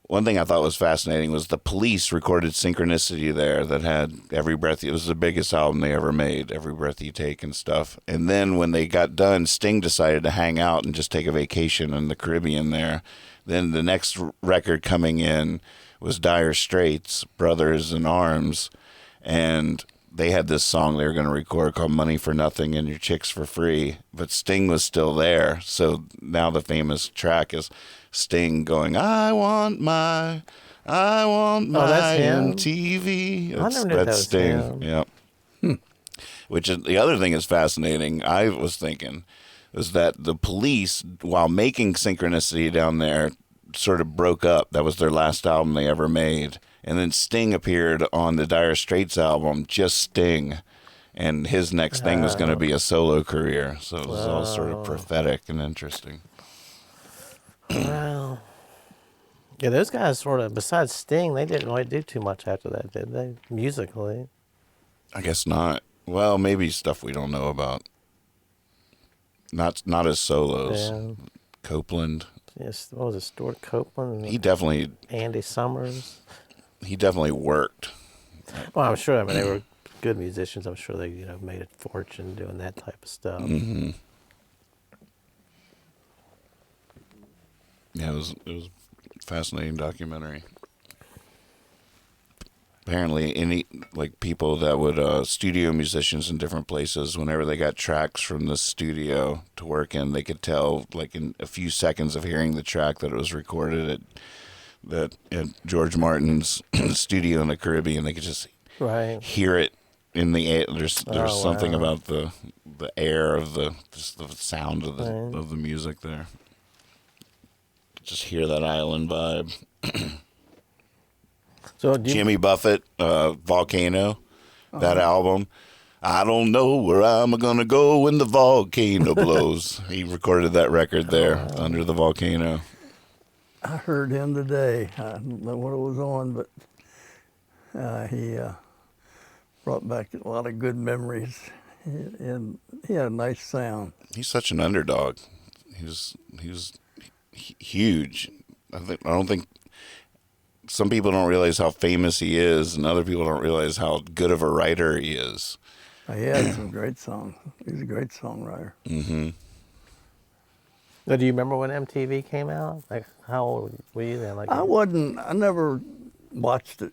one thing I thought was fascinating was the Police recorded Synchronicity there that had Every Breath. It was the biggest album they ever made, Every Breath You Take and stuff. And then when they got done, Sting decided to hang out and just take a vacation in the Caribbean there. Then the next record coming in was Dire Straits, Brothers in Arms, and they had this song they were going to record called Money for Nothing and Your Chicks for Free, but Sting was still there. So now the famous track is Sting going, I want my that's him? MTV. I never knew that was Sting. him. Yep. Which is the other thing is fascinating. I was thinking was that the Police, while making Synchronicity down there, sort of broke up. That was their last album they ever made. And then Sting appeared on the Dire Straits album, just Sting. And his next thing was going to be a solo career. So it was all sort of prophetic and interesting. Wow. Yeah, those guys sort of, besides Sting, they didn't really do too much after that, did they? Musically. I guess not. Well, maybe stuff we don't know about. Not as solos. Yeah. Copeland. Yes, what was it, Stuart Copeland? He definitely Andy Summers. worked. Well, I'm sure. I mean, they were good musicians. I'm sure they, made a fortune doing that type of stuff. Mm-hmm. Yeah, it was a fascinating documentary. Apparently, people that would studio musicians in different places, whenever they got tracks from the studio to work in, they could tell, like in a few seconds of hearing the track, that it was recorded at George Martin's studio in the Caribbean. They could just Right. hear it in the air. There's Oh, something wow. about the air of the sound of Right. of the music there. Just hear that island vibe. So do you, Jimmy Buffett, Volcano, that album. I don't know where I'm gonna go when the volcano blows. He recorded that record there under the volcano. I heard him today. I don't know what it was on, but he brought back a lot of good memories. And he had a nice sound. He's such an underdog. He was huge. I don't think some people don't realize how famous he is, and other people don't realize how good of a writer he is. He had some great songs. He's a great songwriter. Mm-hmm. do you remember when MTV came out? Like, how old were you then? Like, I never watched it.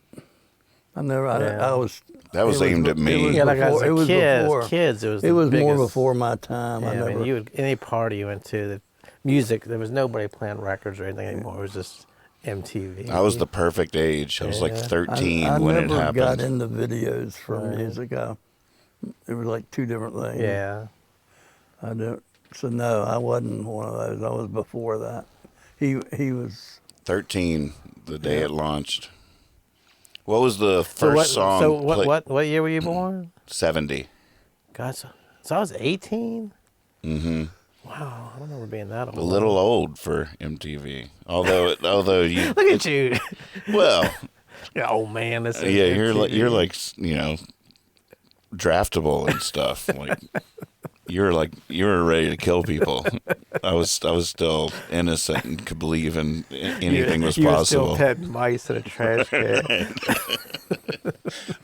I That was it was aimed at me. it was yeah, like before- as it a was kid, before- as kids, it was. It the was more biggest- before my time. Yeah, I mean, any party you went to, the music, there was nobody playing records or anything anymore. It was just MTV. I was the perfect age. I was like Yeah. 13 I when it never happened. got into videos for Right. music. It was like two different things. Yeah. I don't. So no, I wasn't one of those. I was before that. He was. 13 the day it launched. What was the first So what? song? So what year were you born? 70. God, so I was 18. Mm-hmm. Wow, I don't remember being that old. A little old for MTV. Although you, Look at you, well, yeah, old man. This is yeah, MTV. you're like draftable and stuff. Like you were ready to kill people. I was still innocent and could believe in anything was you were possible. still petting mice in a trash can.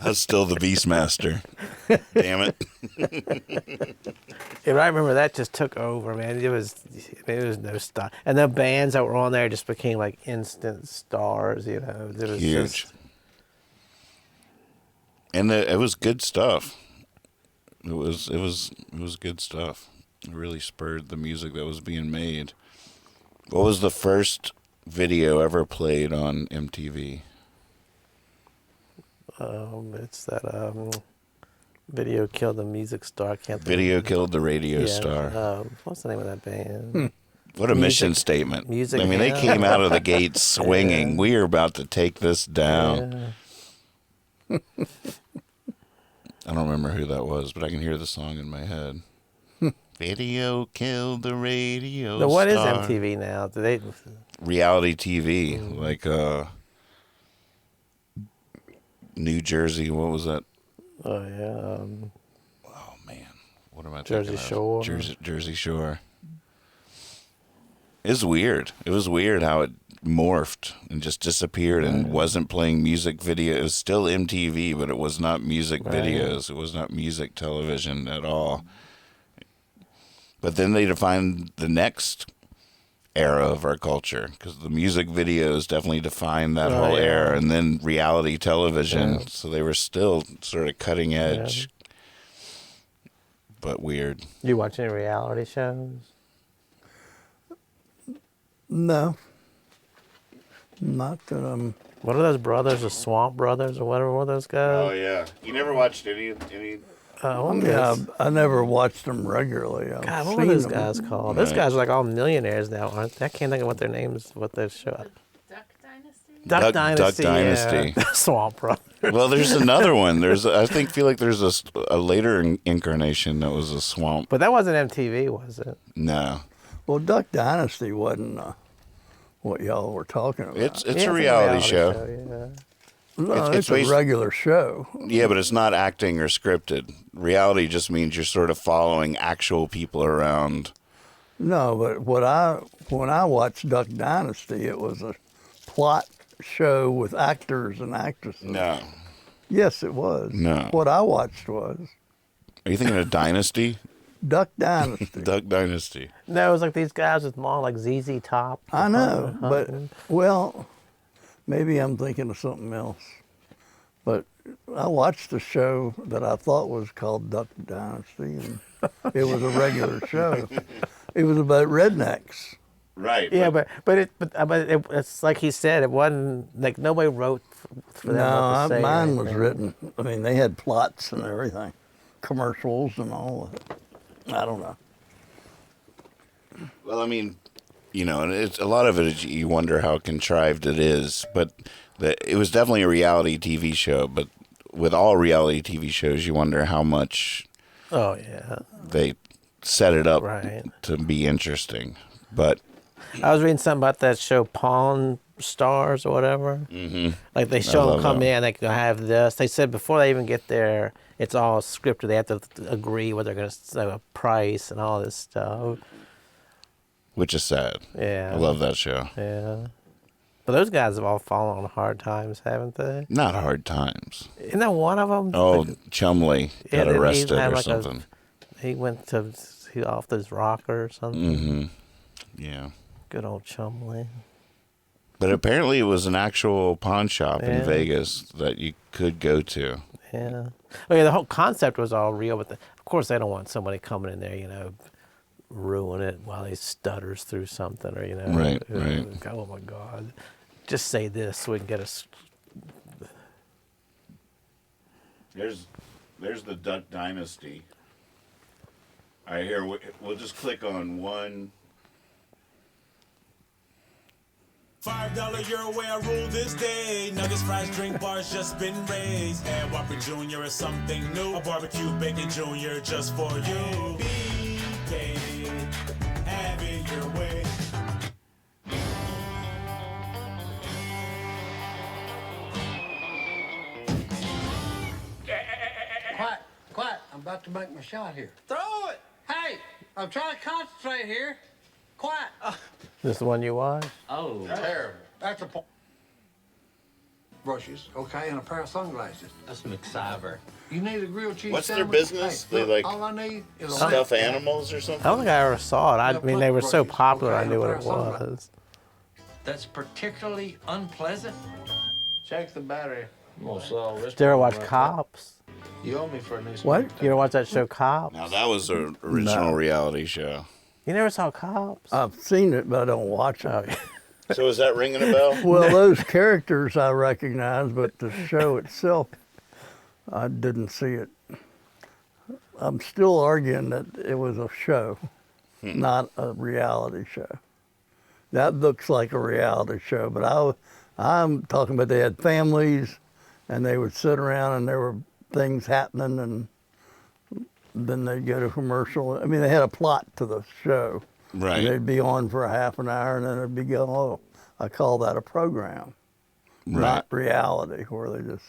That's still the Beastmaster. Damn it. And I remember that just took over, man. It was no stop. And the bands that were on there just became like instant stars, you know. It was Huge. just, And it was good stuff. It was good stuff. It really spurred the music that was being made. What was the first video ever played on MTV? it's that Video Killed the Music Star. I can't think Video of it. Killed the Radio Yeah, Star. what's the name of that band? What a Music- mission statement. Music I mean, they Hell. came out of the gates swinging. We are about to take this down. Yeah. I don't remember who that was, but I can hear the song in my head. Video killed the radio Now, what is star. MTV now? Do they? Reality TV, like New Jersey. What was that? Oh yeah. Oh man, what am I Jersey thinking of? Shore. Jersey Shore. It's weird. It was weird how it morphed and just disappeared and wasn't playing music video. It was still MTV, but it was not music Right. videos. It was not music television at all. But then they defined the next era of our culture, because the music videos definitely defined that Oh, whole yeah. era, and then reality television. Yeah. So they were still sort of cutting edge, but weird. You watch any reality shows? No. Not that I'm. What are those brothers, the Swamp Brothers, or whatever were those guys? yeah, you never watched any. What Yeah, was- I never watched them regularly. I've God, what were seen those them. guys called? Those Right. guys are like all millionaires now, aren't they? I can't think of what their names, what their show. Duck Dynasty? Duck Dynasty. Dynasty. Yeah. Swamp Brothers. Well, there's another one. Feel like there's a later incarnation that was a swamp. But that wasn't MTV, was it? No, Well, Duck Dynasty wasn't what y'all were talking about. it's Yeah, a reality show. yeah. no, it's it's a based- regular show. Yeah, but it's not acting or scripted. Reality just means you're sort of following actual people around. No, but when I watched Duck Dynasty, it was a plot show with actors and actresses. No. Yes, it was. No. What I watched was Are you thinking of Dynasty? Duck Dynasty. Duck Dynasty. No, it was like these guys with long, like ZZ Top. I know, but well, maybe I'm thinking of something else. But I watched a show that I thought was called Duck Dynasty, and it was a regular show. It was about rednecks. Right. Yeah, but it's like he said, it wasn't like nobody wrote for them what to say. or Mine was anything. written. I mean, they had plots and everything, commercials and all of it. I don't know. Well, I mean, and it's a lot of it is you wonder how contrived it is, but it was definitely a reality TV show. But with all reality TV shows, you wonder how much Oh yeah. they set it up Right. to be interesting. But I was reading something about that show, Pawn Stars or whatever. Mm-hmm. Like they show them love come that in, they can have this. They said before they even get there, it's all scripted. They have to agree what they're going to say, a price and all this stuff. which is sad. Yeah. I love that show. Yeah. But those guys have all fallen on hard times, haven't they? Not hard times. Isn't that one of them? Oh, Chumley Yeah, got didn't he arrested have or like a- something. He went to he off this rocker or something. Mm-hmm. Yeah. Good old Chumley. But apparently it was an actual pawn shop in Yeah. Vegas that you could go to. Yeah. Well, yeah, the whole concept was all real, but of course they don't want somebody coming in there, ruin it while he stutters through something or, Right, right. Oh my God. Just say this so we can get us. There's the Duck Dynasty. All right, here, we'll just click on one. $5 your way, I rule this day. Nuggets, fries, drink bars just been raised. And Whopper Jr. is something new. A barbecue bacon Jr. just for you. BK, have it your way. Quiet, quiet. I'm about to make my shot here. Throw it! Hey, I'm trying to concentrate here. Quiet. This the one you watch? Oh, terrible. That's a point. brushes, okay, and a pair of sunglasses. That's McSiver. You need a grilled cheese What's their sandwich? business? Hey, They look, like all I need is a stuff lamp. animals or I something? don't think I ever saw it. I Yeah, mean, they were so brushes, popular, I okay, knew what and it a pair of sunglasses. was. That's particularly unpleasant. Check the battery. I'm gonna solve this. Did you ever problem watch right quick. Cops? You owe me for a new What? spring You ever watch that show Cops? Now that was an original reality show. You never saw Cops? I've seen it, but I don't watch it. Oh, yeah. So is that ringing a bell? Well, those characters I recognize, but the show itself, I didn't see it. I'm still arguing that it was a show, not a reality show. That looks like a reality show, but I'm talking about they had families, and they would sit around, and there were things happening, and then they'd go to commercial. I mean, they had a plot to the show. Right. And they'd be on for a half an hour, and then it'd be going, oh, I call that a program, Right. not reality, where they just,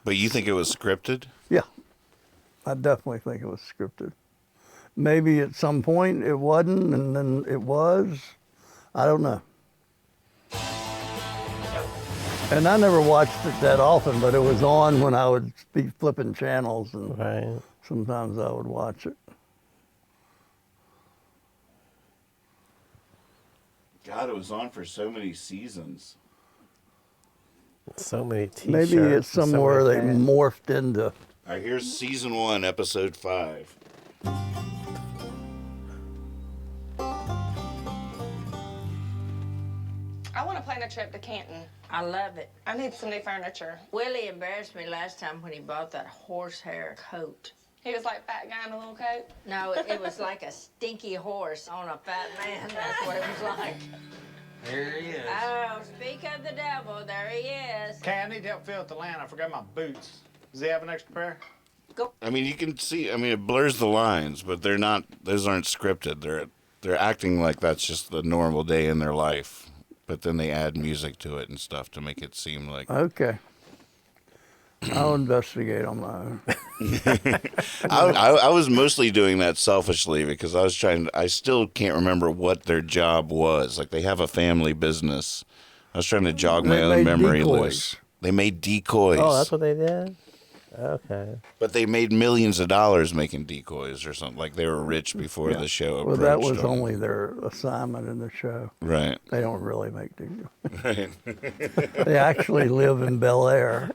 But you think it was scripted? yeah, I definitely think it was scripted. Maybe at some point it wasn't, and then it was. I don't know. And I never watched it that often, but it was on when I would be flipping channels, and Right. sometimes I would watch it. God, it was on for so many seasons. So many T-shirts. Maybe it's and so somewhere many they fans. morphed into. All right, here's season 1, episode 5. I want to plan a trip to Canton. I love it. I need some new furniture. Willie embarrassed me last time when he bought that horsehair coat. He was like fat guy in a little coat. No, it was like a stinky horse on a fat man. That's what it was like. Here he is. Oh, speak of the devil, there he is. Okay, I need help fill out the land. I forgot my boots. Does he have an extra pair? I mean, you can see. I mean, it blurs the lines, but they're not. Those aren't scripted. They're acting like that's just the normal day in their life. But then they add music to it and stuff to make it seem like. Okay. I'll investigate on my own. I was mostly doing that selfishly because I was trying. I still can't remember what their job was. Like they have a family business. I was trying to jog my They own made memory decoys. loose. They made decoys. Oh, that's what they did? Okay. But they made millions of dollars making decoys or something. Like they were rich before the show Well, approached that was them. only their assignment in the show. Right. They don't really make deals. Right. They actually live in Bel Air.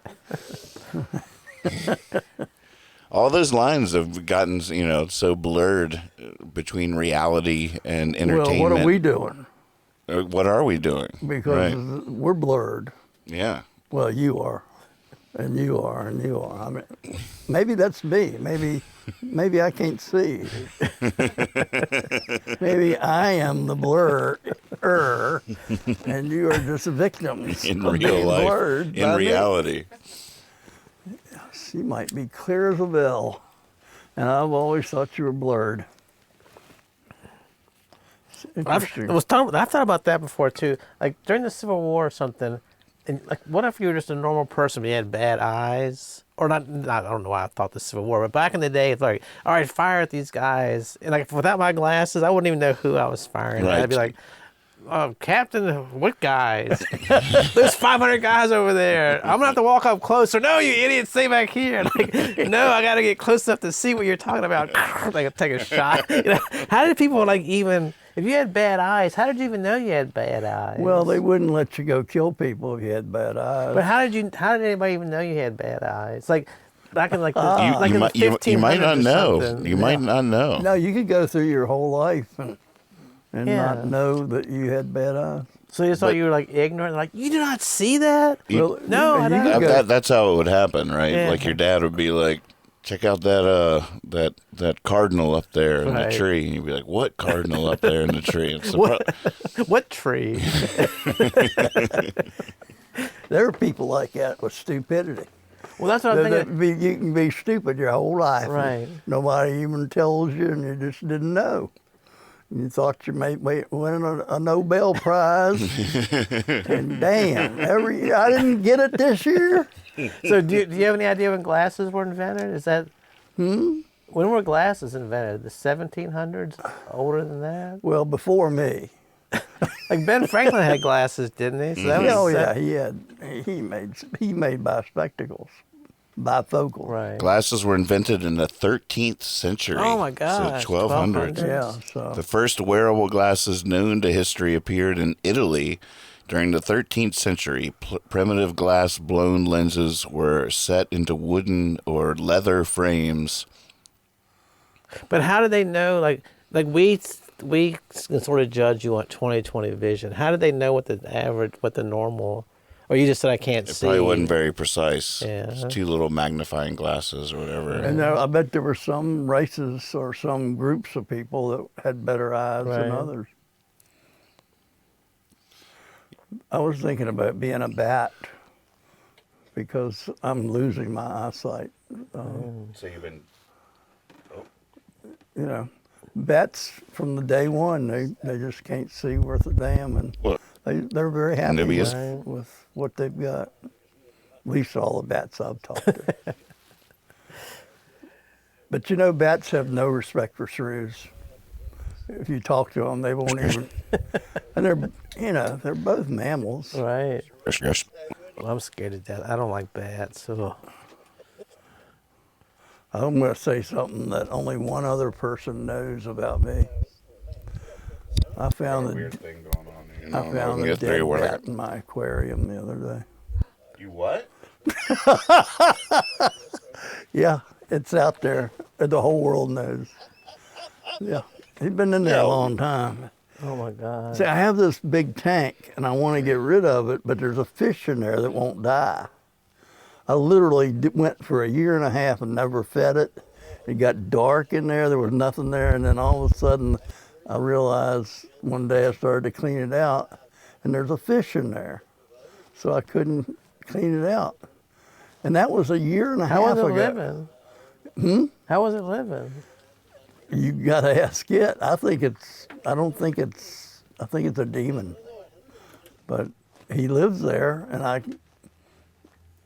All those lines have gotten, so blurred between reality and entertainment. Well, what are we doing? What are we doing? Because Right. we're blurred. Yeah. Well, you are, and you are, and you are. I mean, maybe that's me. Maybe I can't see. Maybe I am the blur, and you are just victims In of real being life. blurred In by me. reality. You might be clear as a bell, and I've always thought you were blurred. It's interesting. I've thought about that before too. Like during the Civil War or something, and like what if you were just a normal person but you had bad eyes? Or not, I don't know why I thought the Civil War, but back in the day, it's like, all right, fire at these guys. And like without my glasses, I wouldn't even know who I was firing. Right. I'd be like, oh, Captain, what guys? There's 500 guys over there. I'm gonna have to walk up closer. No, you idiot, stay back here. Like, no, I gotta get close enough to see what you're talking about. Like, take a shot. How did people like even? If you had bad eyes, how did you even know you had bad eyes? Well, they wouldn't let you go kill people if you had bad eyes. But how did anybody even know you had bad eyes? Like back in like the You, you, might, you might not know. You might not know. No, you could go through your whole life and Yeah. not know that you had bad eyes. So you thought you were like ignorant, like you do not see that? You- No, I you don't. could go- That's how it would happen, right? Yeah. Like your dad would be like, check out that cardinal up there in Right. the tree. And you'd be like, what cardinal up there in the tree? It's the What? What tree? There are people like that with stupidity. Well, that's what I'm thinking. You can be stupid your whole life. Right. And nobody even tells you, and you just didn't know. You thought you may win a Nobel Prize, and damn, I didn't get it this year. So do you have any idea when glasses were invented? Is that when were glasses invented? The 1700s? Older than that? Well, before me, Like Ben Franklin had glasses, didn't he? So that was, Oh yeah, he made spectacles, bifocal. Right. Glasses were invented in the 13th century. Oh my gosh, So 1200s. 1200s. Yeah, so The first wearable glasses known to history appeared in Italy during the 13th century. Primitive glass blown lenses were set into wooden or leather frames. But how do they know? Like we can sort of judge you on 20/20 vision. How do they know what the average, what the normal? Or you just said I can't It see. probably wasn't very precise. Yeah. It's 2 little magnifying glasses or whatever. and I bet there were some races or some groups of people that had better eyes than Right. others. I was thinking about being a bat because I'm losing my eyesight. So you've been... You know, bats from the day one, they just can't see worth a damn, and What? they're very happy Nimbus? with what they've got. At least all the bats I've talked to. But you know, bats have no respect for shrews. If you talk to them, they won't even. And they're both mammals. Right. Yes. Well, I'm scared to death. I don't like bats. So I'm going to say something that only one other person knows about me. I found thing going on here. I found a dead bat in my aquarium the other day. You what? Yeah, it's out there. The whole world knows. Yeah, he's been in there a long time. oh my God. See, I have this big tank, and I want to get rid of it, but there's a fish in there that won't die. I literally went for a year and a half and never fed it. It got dark in there. There was nothing there, and then all of a sudden, I realized one day I started to clean it out, and there's a fish in there. So I couldn't clean it out. And that was a year and a How half was it ago. living? How was it living? You gotta ask it. I think it's a demon. But he lives there, and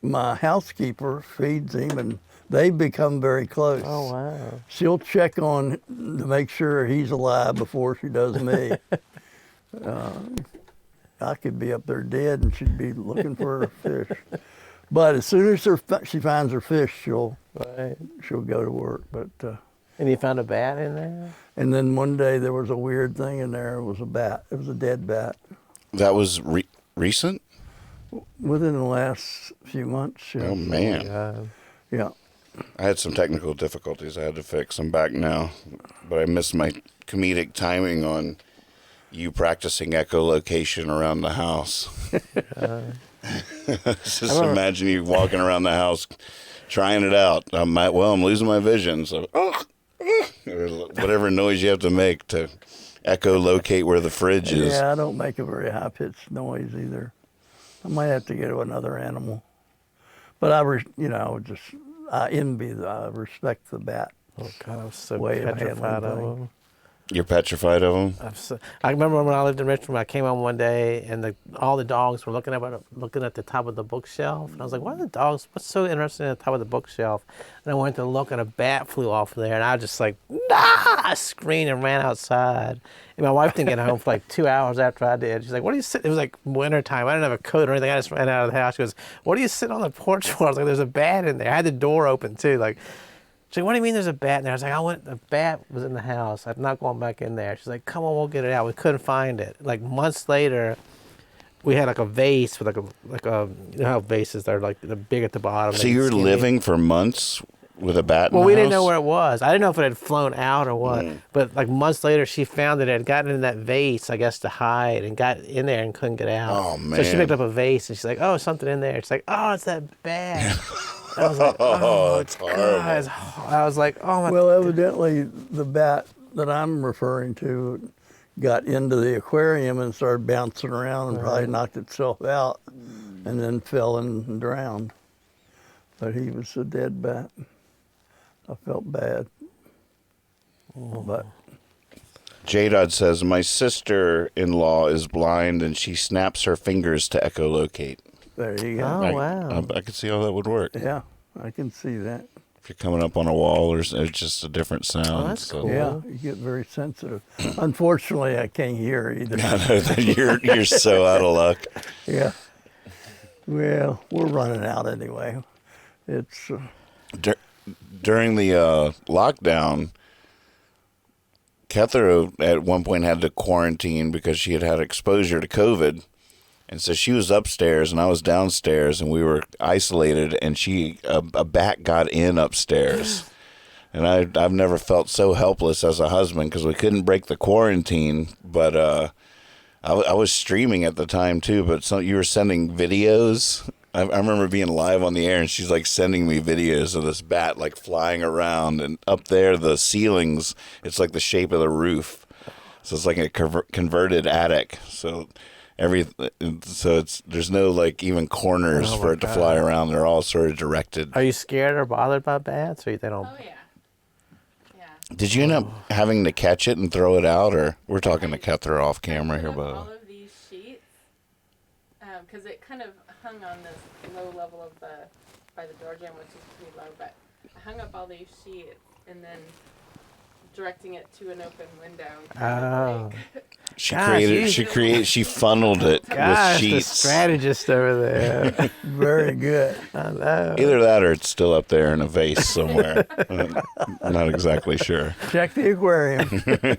my housekeeper feeds him, and they become very close. Oh wow. She'll check on to make sure he's alive before she does me. I could be up there dead, and she'd be looking for her fish. But as soon as she finds her fish, she'll go to work. But And you found a bat in there? and then one day there was a weird thing in there. It was a bat. It was a dead bat. That was recent? Within the last few months. Yeah. Oh, man. God. Yeah. I had some technical difficulties I had to fix. I'm back now. But I missed my comedic timing on you practicing echolocation around the house. Just imagine you walking around the house trying it out. I'm losing my vision. So, whatever noise you have to make to echolocate where the fridge is. Yeah, I don't make a very high-pitched noise either. I might have to get to another animal. But I respect the bat. Oh God, I was so Way of petrified of handling them. You're petrified of them? I remember when I lived in Richmond, I came home one day and all the dogs were looking at the top of the bookshelf. And I was like, what are the dogs? What's so interesting at the top of the bookshelf? And I went to look and a bat flew off there. And I was just like, nah! I screamed and ran outside. And my wife didn't get home for like 2 hours after I did. She's like, what are you sitting? It was like wintertime. I didn't have a coat or anything. I just ran out of the house. She goes, what are you sitting on the porch for? I was like, there's a bat in there. I had the door open too. Like, she's like, what do you mean there's a bat in there? I was like, the bat was in the house. I'm not going back in there. She's like, come on, we'll get it out. We couldn't find it. Like months later, we had like a vase with like a you know how vases are like the big at the bottom. So you were living for months with a bat in Well, the we house? didn't know where it was. I didn't know if it had flown out or what. But like months later, she found it. It had gotten in that vase, I guess, to hide, and got in there and couldn't get out. Oh, man. So she picked up a vase and she's like, "Oh, something in there." She's like, "Oh, it's that bat." I was like, "Oh, it's horrible. God." I was like, "Oh my." Well, evidently the bat that I'm referring to got into the aquarium and started bouncing around and probably knocked itself out and then fell and drowned. But he was a dead bat. I felt bad. But J-Dod says, my sister-in-law is blind and she snaps her fingers to echolocate. there you go. Oh wow. I could see how that would work. Yeah, I can see that. if you're coming up on a wall, or it's just a different sound. Oh, that's cool. Yeah, you get very sensitive. Unfortunately, I can't hear either. I know that you're so out of luck. Yeah. Well, we're running out anyway. It's During the lockdown, Kethra at one point had to quarantine because she had exposure to COVID. And so she was upstairs and I was downstairs and we were isolated, and a bat got in upstairs. And I've never felt so helpless as a husband because we couldn't break the quarantine. But I was streaming at the time too, but you were sending videos. I remember being live on the air and she's like sending me videos of this bat like flying around, and up there, the ceilings, it's like the shape of the roof. So it's like a converted attic. So there's no like even corners for it to fly around. They're all sort of directed. Are you scared or bothered by bats, or they don't? Oh yeah. Yeah. Did you end up having to catch it and throw it out, or we're talking to Kethra off camera here, but all of these sheets, because it kind of hung on this low level of by the door jamb, which is pretty low. But I hung up all these sheets and then directing it to an open window. Oh. she Gosh, she funneled it Gosh, with the sheets. strategist over there. very good. I know. Either that or it's still up there in a vase somewhere. I'm not exactly sure. Check the aquarium.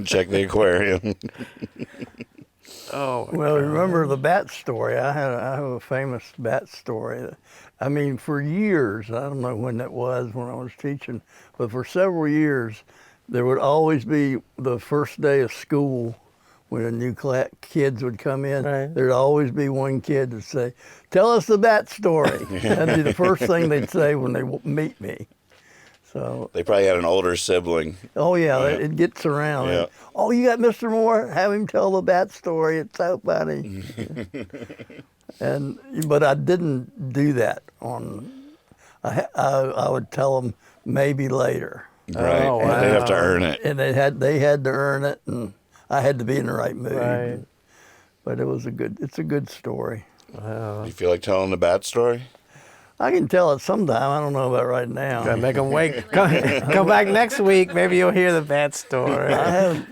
Check the aquarium. Oh, Well, remember the bat story? I have a famous bat story. I mean, for years, I don't know when that was when I was teaching, but for several years, there would always be the first day of school when the new kids would come in. Right. There'd always be one kid that say, "Tell us the bat story." That'd be the first thing they'd say when they meet me. So, They probably had an older sibling. oh yeah, it gets around. Yeah. Oh, you got Mr. Moore? Have him tell the bat story. It's so funny. But I didn't do that I would tell them maybe later, Right. Oh, They have to wow. earn it. and they had to earn it, and I had to be in the right mood. right. But it's a good story. You feel like telling the bat story? I can tell it sometime. I don't know about right now. Gotta make them wait. Come back next week. Maybe you'll hear the bat story. I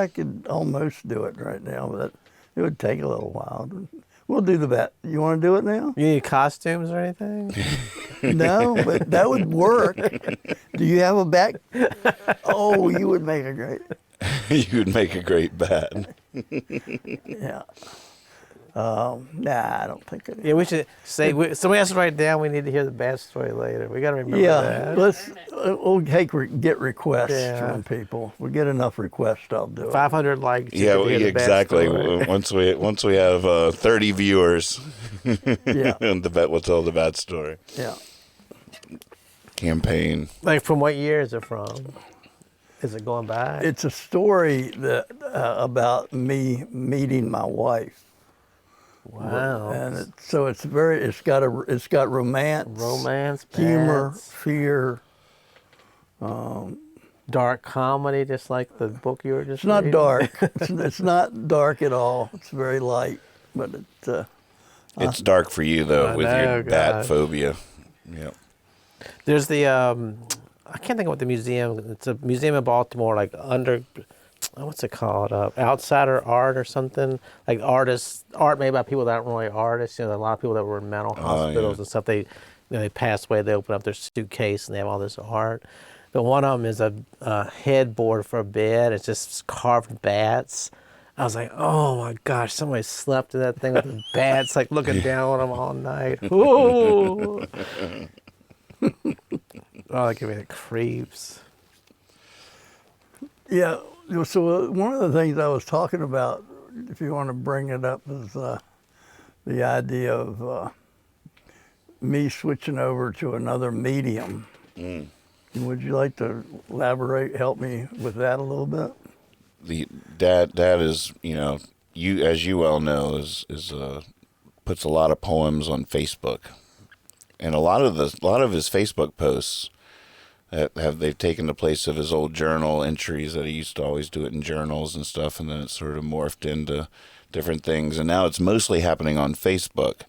could almost do it right now, but it would take a little while. We'll do the bat. You want to do it now? You need costumes or anything? No, but that would work. Do you have a bat? Oh, you would make a great. You would make a great bat. Yeah. Nah, I don't think it is. Yeah, we should say. Somebody has to write down. We need to hear the bat story later. We gotta remember Yeah, that. we'll get requests Yeah. from people. We get enough requests, I'll do it. 500 likes. you Yeah, get to hear the bat exactly. story. Once we have 30 viewers, Yeah, and we'll tell the bat story yeah. campaign. Like, from what year is it from? Is it going back? It's a story that about me meeting my wife. Wow. And it's got Romance, humor, bats, fear. dark comedy, just like the book you were just It's not reading. dark. It's not dark at all. It's very light, but It's dark for you though, I with know, your bat gosh. phobia. Yeah. There's the I can't think of what the museum. It's a museum in Baltimore, like what's it called? Outsider art or something. Like art made by people that aren't really artists. You know, a lot of people that were in mental hospitals and stuff. They pass away. They open up their suitcase and they have all this art. But one of them is a headboard for a bed. It's just carved bats. I was like, oh my gosh, somebody slept in that thing with the bats, like looking down on them all night. Ooh. Oh, that gave me the creeps. yeah. So one of the things I was talking about, if you want to bring it up, is the idea of me switching over to another medium. Would you like to elaborate, help me with that a little bit? The dad is, you as you well know, is puts a lot of poems on Facebook, and a lot of his Facebook posts they've taken the place of his old journal entries that he used to always do it in journals and stuff, and then it's sort of morphed into different things, and now it's mostly happening on Facebook,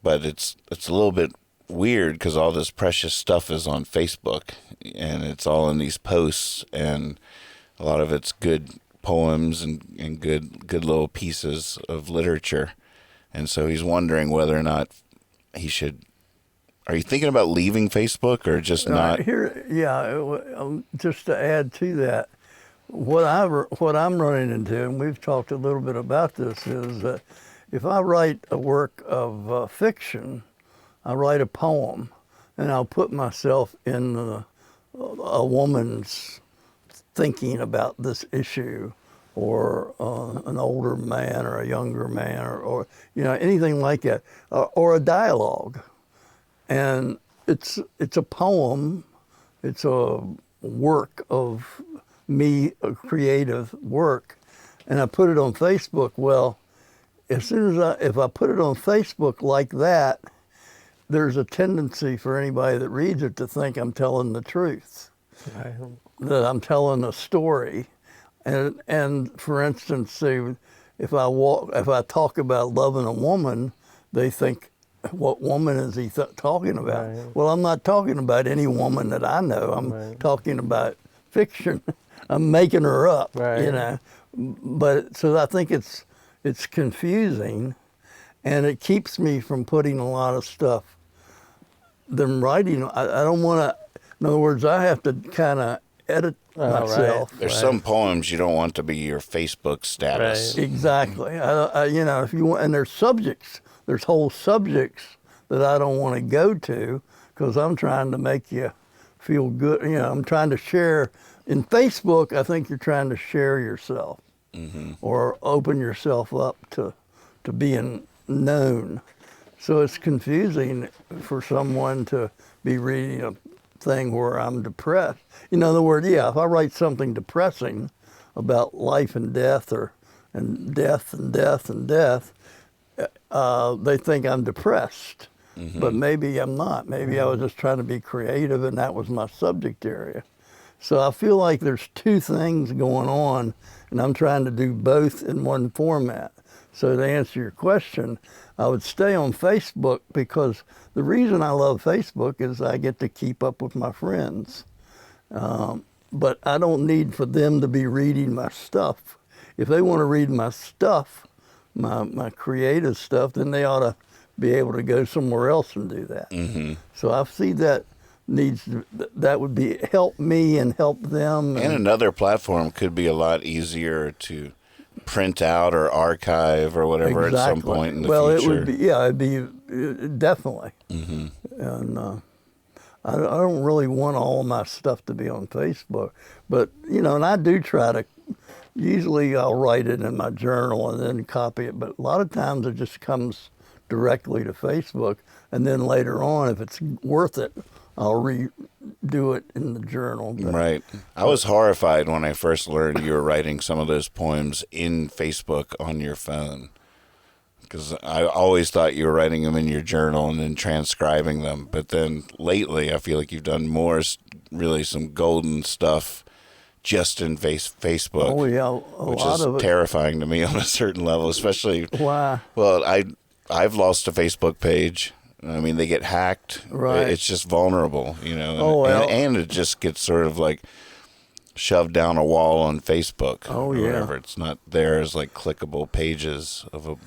but it's a little bit weird because all this precious stuff is on Facebook, and it's all in these posts, and a lot of it's good poems and good little pieces of literature. And so he's wondering whether or not he should. Are you thinking about leaving Facebook or just not? Just to add to that, what I'm running into, and we've talked a little bit about this, is that if I write a work of fiction, I write a poem, and I'll put myself in a woman's thinking about this issue, or an older man or a younger man, or anything like that, or a dialogue. And it's a poem, it's a work of me, a creative work, and I put it on Facebook. Well, as soon as if I put it on Facebook like that, there's a tendency for anybody that reads it to think I'm telling the truth, that I'm telling a story. And for instance, say, if I talk about loving a woman, they think, what woman is he talking about? Right. Well, I'm not talking about any woman that I know. I'm talking about fiction. I'm making her up, But so I think it's confusing, and it keeps me from putting a lot of stuff. Them writing, I don't want to. In other words, I have to kind of edit myself. Right. There's some poems you don't want to be your Facebook status. Right. Exactly. If you want, and there's subjects. There's whole subjects that I don't want to go to because I'm trying to make you feel good. I'm trying to share. In Facebook, I think you're trying to share yourself or open yourself up to being known. So it's confusing for someone to be reading a thing where I'm depressed. In other words, if I write something depressing about life and death, and death, they think I'm depressed. But maybe I'm not. Maybe I was just trying to be creative, and that was my subject area. So I feel like there's two things going on, and I'm trying to do both in one format. So to answer your question, I would stay on Facebook because the reason I love Facebook is I get to keep up with my friends. But I don't need for them to be reading my stuff. If they want to read my stuff, my creative stuff, then they ought to be able to go somewhere else and do that. So I see that that would be help me and help them. And another platform could be a lot easier to print out or archive or whatever at some point in the future. Well, it would be, it'd be definitely. And I don't really want all my stuff to be on Facebook, but and I do try to. Usually, I'll write it in my journal and then copy it, but a lot of times it just comes directly to Facebook, and then later on, if it's worth it, I'll redo it in the journal. Right. I was horrified when I first learned you were writing some of those poems in Facebook on your phone, because I always thought you were writing them in your journal and then transcribing them. But then lately, I feel like you've done more, really some golden stuff just in Facebook. Oh, yeah. Which is terrifying to me on a certain level, especially. Why? Well, I've lost a Facebook page. I mean, they get hacked. Right. It's just vulnerable, and it just gets sort of like shoved down a wall on Facebook. Oh, or yeah. whatever. It's not there as like clickable pages of a.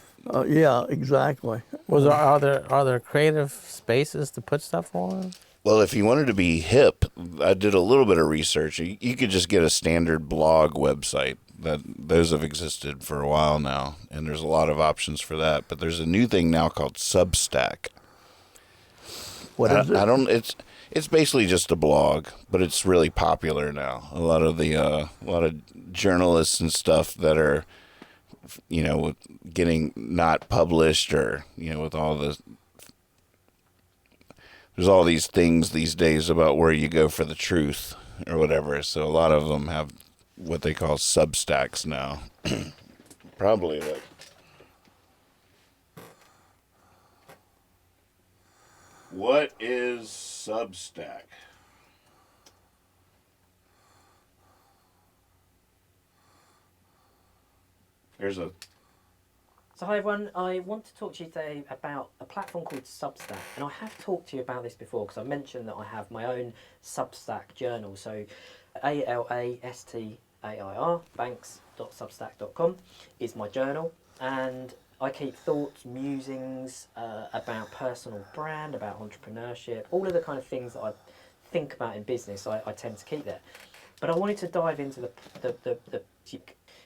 Yeah, exactly. Are there creative spaces to put stuff on? Well, if you wanted to be hip, I did a little bit of research. You could just get a standard blog website. Those have existed for a while now, and there's a lot of options for that. But there's a new thing now called Substack. What is it? It's basically just a blog, but it's really popular now. A lot of journalists and stuff that are, getting not published, or with all the. There's all these things these days about where you go for the truth or whatever. So a lot of them have what they call Substacks now. Probably like. What is Substack? There's a So hi everyone, I want to talk to you today about a platform called Substack, and I have talked to you about this before because I mentioned that I have my own Substack journal. So ALASTAIR, banks.substack.com is my journal, and I keep thoughts, musings about personal brand, about entrepreneurship, all of the kind of things that I think about in business. I tend to keep there, but I wanted to dive into the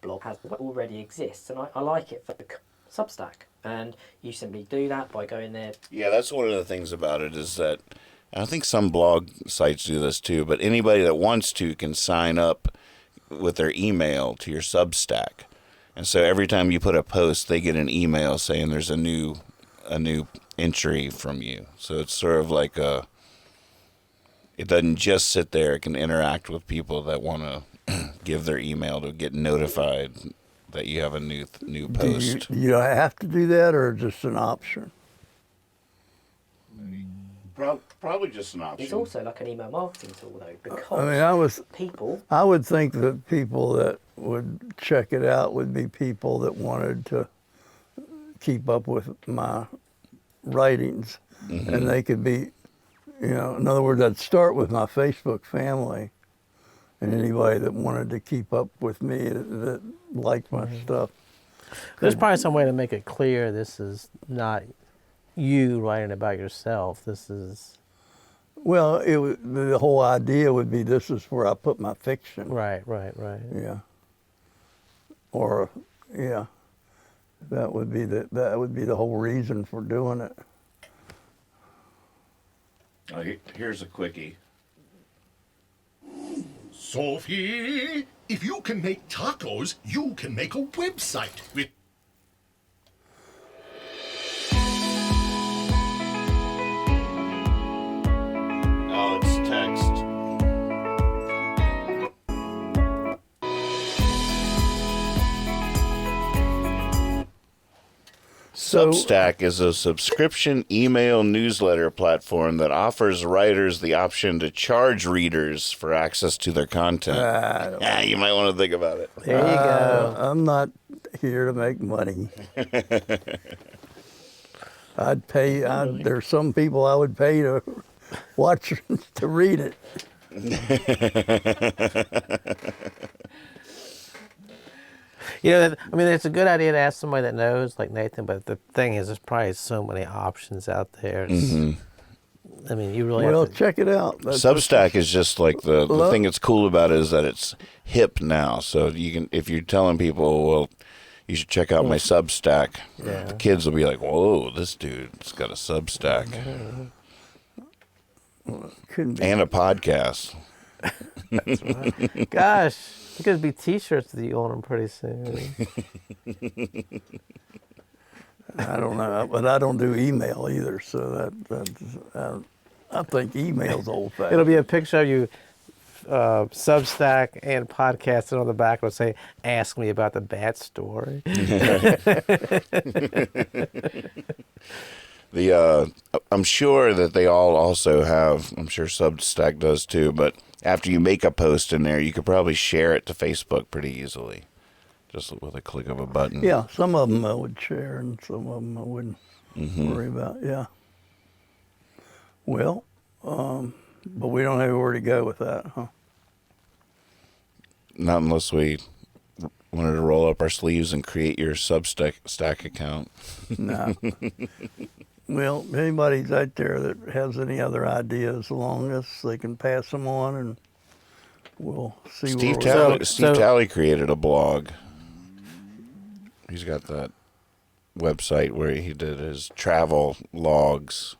blog has already exists, and I like it for the Substack, and you simply do that by going there. Yeah, that's one of the things about it is that I think some blog sites do this too, but anybody that wants to can sign up with their email to your Substack. And so every time you put a post, they get an email saying there's a new entry from you. So it's sort of like it doesn't just sit there, it can interact with people that want to give their email to get notified that you have a new post. Do you have to do that, or just an option? Probably just an option. It's also like an email marketing tool, though, because I would think that people that would check it out would be people that wanted to keep up with my writings, and they could be, in other words, I'd start with my Facebook family, and anybody that wanted to keep up with me that liked my stuff. There's probably some way to make it clear this is not you writing about yourself. This is... Well, the whole idea would be this is where I put my fiction. Right. Yeah. Or, yeah. That would be the whole reason for doing it. Here's a quickie. Sophie, if you can make tacos, you can make a website with... Oh, it's text. Substack is a subscription email newsletter platform that offers writers the option to charge readers for access to their content. You might want to think about it. There you go. I'm not here to make money. I'd pay. There's some people I would pay to watch to read it. It's a good idea to ask somebody that knows, like Nathan, but the thing is, there's probably so many options out there. You really have to... check it out. Substack is just like the thing that's cool about it is that it's hip now. So you can, if you're telling people, well, you should check out my Substack, the kids will be like, whoa, this dude's got a Substack. And a podcast. That's right. Gosh, it could be T-shirts that you own them pretty soon. I don't know, but I don't do email either, so I think email's old-fashioned. It'll be a picture of you, Substack and podcast, and on the back it'll say, "Ask me about the bat story." I'm sure that they all also have, I'm sure Substack does too, but after you make a post in there, you could probably share it to Facebook pretty easily, just with a click of a button. Yeah, some of them I would share, and some of them I wouldn't worry about. Yeah. Well, but we don't have where to go with that, huh? Not unless we wanted to roll up our sleeves and create your Substack account. No. Well, anybody's out there that has any other ideas along this, they can pass them on, and we'll see. Steve Talley created a blog. He's got that website where he did his travel logs.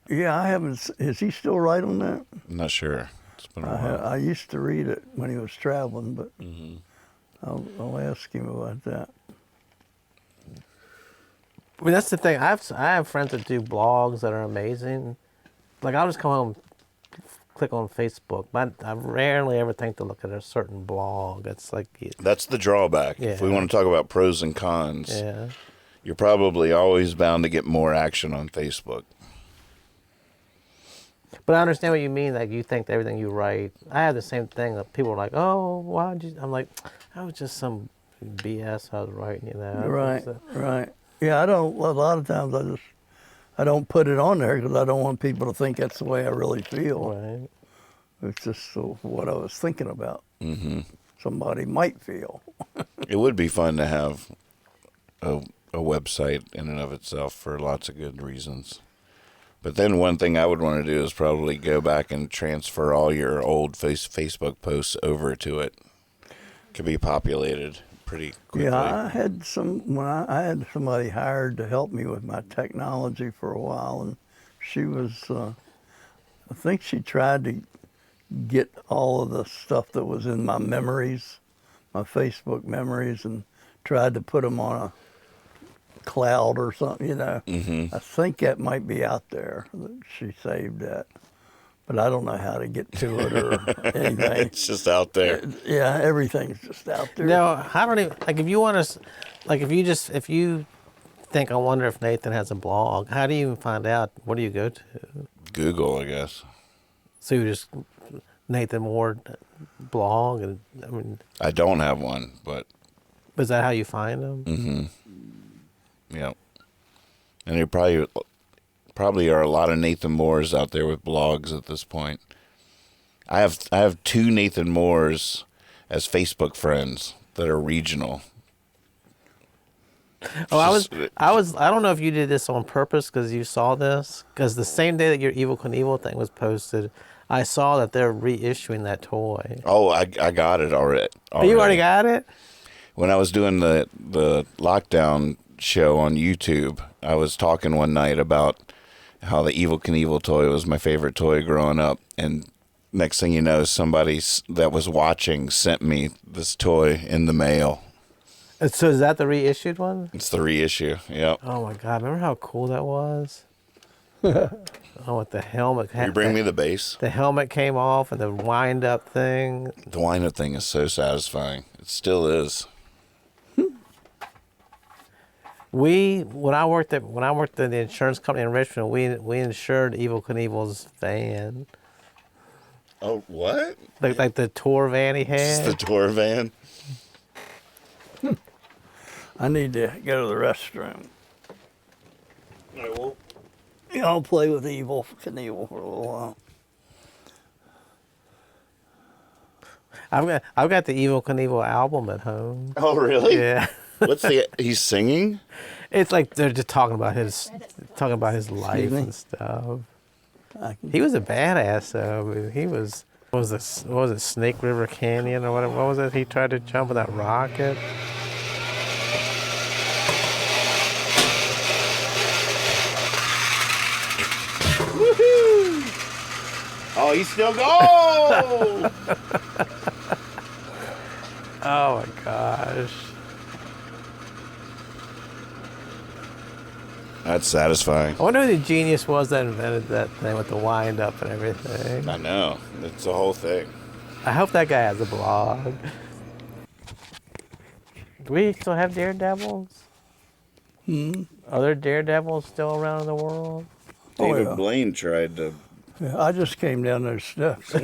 Yeah, I haven't. Is he still right on that? I'm not sure. It's been a while. I used to read it when he was traveling, but I'll ask him about that. That's the thing. I have friends that do blogs that are amazing. Like, I'll just come home, click on Facebook, but I rarely ever think to look at a certain blog. It's like... That's the drawback. Yeah. If we want to talk about pros and cons, you're probably always bound to get more action on Facebook. But I understand what you mean. Like, you think that everything you write... I have the same thing. That people are like, oh, why'd you... I'm like, that was just some BS I was writing, you know. Right, So- right. Yeah, I don't. A lot of times I don't put it on there because I don't want people to think that's the way I really feel. Right. It's just what I was thinking about. Mm-hmm. Somebody might feel. It would be fun to have a website in and of itself for lots of good reasons. But then one thing I would want to do is probably go back and transfer all your old Facebook posts over to it. Could be populated pretty quickly. Yeah, I had I had somebody hired to help me with my technology for a while, and she was, I think she tried to get all of the stuff that was in my memories, my Facebook memories, and tried to put them on a cloud or something, you know. Mm-hmm. I think that might be out there, that she saved that. But I don't know how to get to it or anything. It's just out there. Yeah, everything's just out there. No, I don't even, like if you want to, like if you think, I wonder if Nathan has a blog, how do you even find out? What do you go to? Google, I guess. So you just, Nathan Ward blog, and I mean. I don't have one, but. Is that how you find them? Mm-hmm. Yep. And there probably are a lot of Nathan Moores out there with blogs at this point. I have 2 Nathan Moores as Facebook friends that are regional. Oh, I don't know if you did this on purpose because you saw this, because the same day that your Evel Knievel thing was posted, I saw that they're reissuing that toy. Oh, I got it already. Oh, you already got it? When I was doing the lockdown show on YouTube, I was talking one night about how the Evel Knievel toy was my favorite toy growing up, and next thing you know, somebody that was watching sent me this toy in the mail. So is that the reissued one? It's the reissue, yep. Oh my God, remember how cool that was? Oh, with the helmet. You bring me the base? The helmet came off and the wind-up thing. The wind-up thing is so satisfying. It still is. When I worked at the insurance company in Richmond, we insured Evel Knievel's van. Oh, what? Like the tour van he had. It's the tour van. I need to go to the restroom. I'll play with Evel Knievel for a little while. I've got the Evel Knievel album at home. Oh, really? Yeah. What's he's singing? It's like they're just talking about his life and stuff. He was a badass though. I mean, he was. What was it? Snake River Canyon or whatever? What was it? He tried to jump with that rocket. Woohoo! Oh, he's still going! Oh my gosh. That's satisfying. I wonder who the genius was that invented that thing with the wind up and everything. I know. It's the whole thing. I hope that guy has a blog. Do we still have daredevils? Are there daredevils still around in the world? David yeah. Blaine tried to. Yeah, I just came down those steps.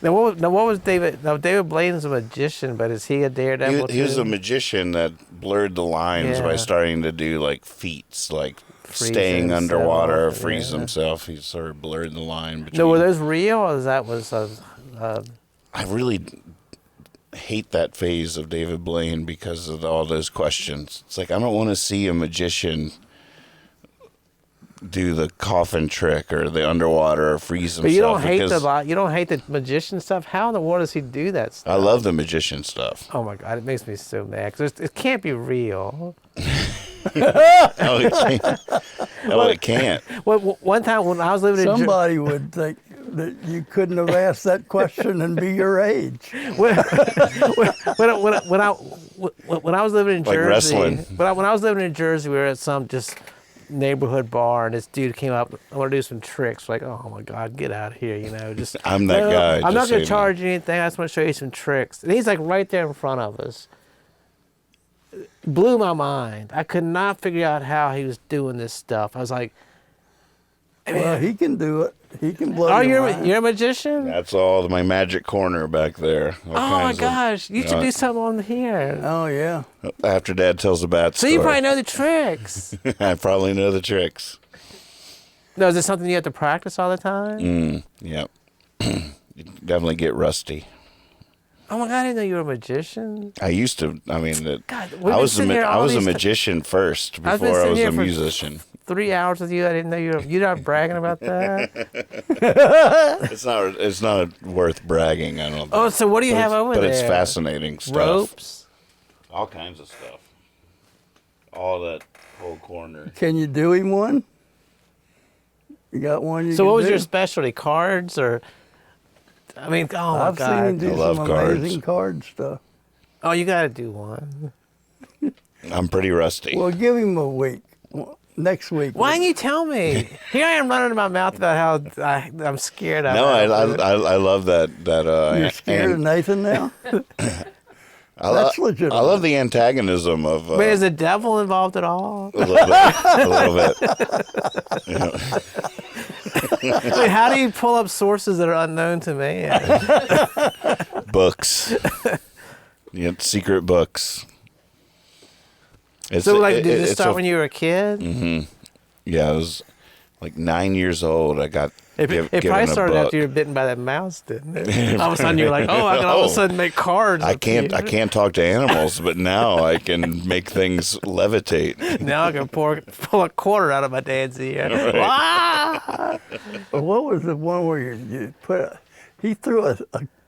Now what was David? Now David Blaine's a magician, but is he a daredevil? He was too? a magician that blurred the lines by Yeah. starting to do like feats, like Freeze staying himself, underwater, freeze yeah. himself. He sort of blurred the line between. No, were those real, or that was? I really hate that phase of David Blaine because of all those questions. It's like I don't want to see a magician do the coffin trick or the underwater or freeze himself. But you don't hate because you don't hate the magician stuff. How in the world does he do that stuff? I love the magician stuff. Oh my God, it makes me so mad. 'Cause it can't be real. No, it can't. No, it can't. One time when I was living in Somebody would think that you couldn't have asked that question and be your age. when I was living in Like Jersey, wrestling. when I was living in Jersey, we were at some just neighborhood bar, and this dude came up. I want to do some tricks. Like, oh my God, get out of here! You know, just I'm that guy, I'm not just going to so you know. charge you anything. I just want to show you some tricks. And he's like right there in front of us. Blew my mind. I could not figure out how he was doing this stuff. I was like, Well, he can do it. He can blow Oh, your mind. you're a magician? That's all my magic corner back there. All Oh my kinds of- gosh, you should do something on here. Oh, yeah. After Dad tells a bat So story. you probably know the tricks. I probably know the tricks. No, is it something you have to practice all the time? Yep. You definitely get rusty. Oh my god, I didn't know you were a magician. I used to. I mean, God, we've I been was sitting here I all was a these ti- magician first I've been before I sitting was here a for musician. 3 hours with you. I didn't know you're not bragging about that. It's not worth bragging. I don't. Think. Oh, so what do you have over But there? it's fascinating stuff. Ropes. All kinds of stuff. All that whole corner. Can you do him one? You got one you So can what was do? your specialty? Cards or? I mean, oh my I've seen him god. do I love some cards. amazing card stuff. Oh, you got to do one. I'm pretty rusty. Well, give him a week. Next week. Why didn't you tell me? Here I am running my mouth about how I'm scared of no, it. I love that. You're scared of Nathan now? That's legitimate. I love the antagonism of. Wait, is the devil involved at all? a little bit. A little bit. Yeah. Wait, how do you pull up sources that are unknown to me? Books. Yeah, secret books. It's, So, like, did it it's start when you were a kid? Yeah, I was like 9 years old. I got. It given probably a started book. after you were bitten by that mouse, didn't it? All of a sudden you're like, oh, I can all of a sudden make cards. I with can't. you. I can't talk to animals, but now I can make things levitate. Now I can pull a quarter out of my dad's ear. Right. Ah! What was the one where you he threw a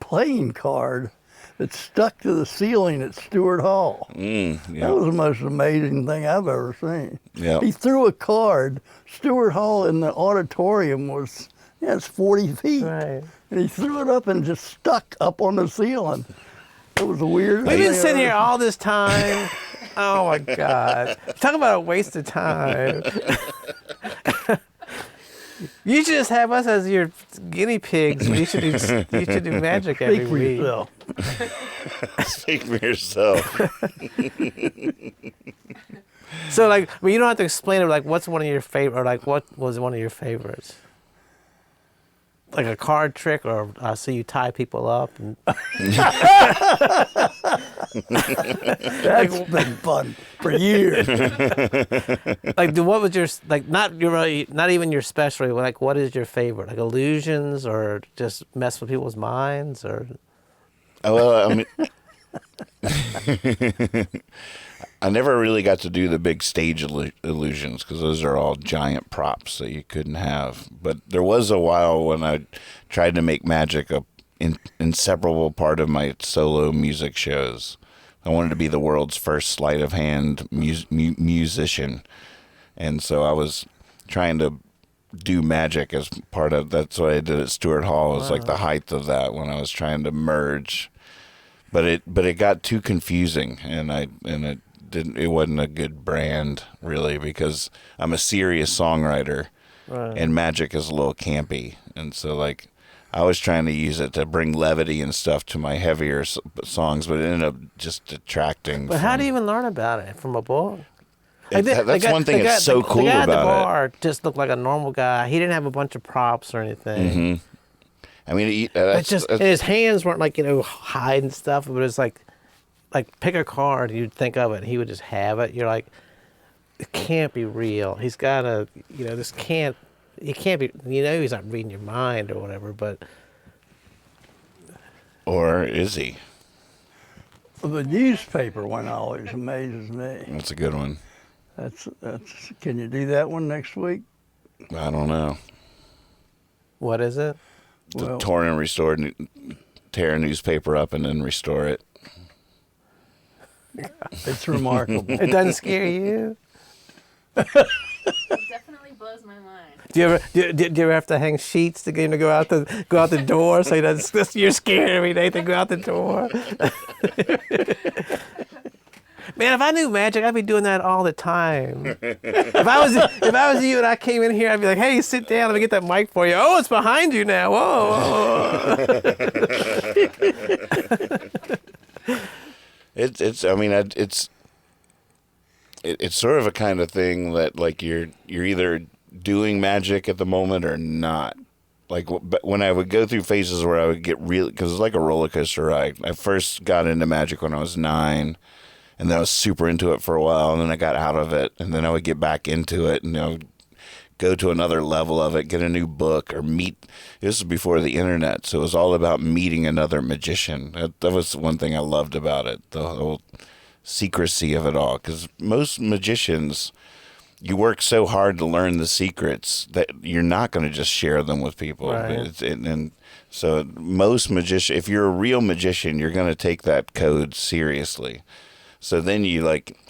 playing card that stuck to the ceiling at Stewart Hall. Yeah. That was the most amazing thing I've ever seen. Yeah. He threw a card. Stewart Hall in the auditorium was, it's 40 feet. Right. And he threw it up and just stuck up on the ceiling. It was the weirdest We've thing been sitting I've here ever all this time. Oh my God. Talk about a waste of time. You should just have us as your guinea pigs. You should do magic every Speak for week. yourself. Speak for yourself. So, like, you don't have to explain it. Like, what's one of your favorite? Or like, what was one of your favorites? Like a card trick, or I see you tie people up. And... That's been fun for years. Like, what was your not even your specialty? Like, what is your favorite? Like illusions, or just mess with people's minds, or? Well, I mean, I never really got to do the big stage illusions because those are all giant props that you couldn't have. But there was a while when I tried to make magic a inseparable part of my solo music shows. I wanted to be the world's first sleight of hand musician, and so I was trying to do magic as part of. That's what I did at Stewart Hall. It was like the height of that when I was trying to merge. But it got too confusing, and it wasn't a good brand really, because I'm a serious songwriter, Right. and magic is a little campy, and so like I was trying to use it to bring levity and stuff to my heavier songs, but it ended up just detracting. But how do you even learn about it? From a book? That's one thing that's so cool the guy at the about bar just looked like a normal guy. He didn't have a bunch of props or anything. Mm-hmm. I mean, And his hands weren't like, hide and stuff, but it was like pick a card, you'd think of it, and he would just have it. You're like, it can't be real. He's got to, this can't, he can't be, he's not reading your mind or whatever, but. Or is he? The newspaper one always amazes me. That's a good one. That's. Can you do that one next week? I don't know. What is it? To torn and restore, tear a newspaper up and then restore it. It's remarkable. It doesn't scare you? It definitely blows my mind. Do you ever have to hang sheets to get him to go out the door so he doesn't, you're scared every day to go out the door? Man, if I knew magic, I'd be doing that all the time. If I was you and I came in here, I'd be like, "Hey, sit down. Let me get that mic for you." Oh, it's behind you now. Whoa. It's sort of a kind of thing that like you're either doing magic at the moment or not. Like, but when I would go through phases where I would get really, because it's like a roller coaster ride. I first got into magic when I was 9, and then I was super into it for a while, and then I got out of it, and then I would get back into it, and go to another level of it, get a new book, or meet. This was before the internet, so it was all about meeting another magician. That was one thing I loved about it, the whole secrecy of it all, because most magicians, you work so hard to learn the secrets that you're not going to just share them with people. Right. And so most magicians, if you're a real magician, you're going to take that code seriously. So then you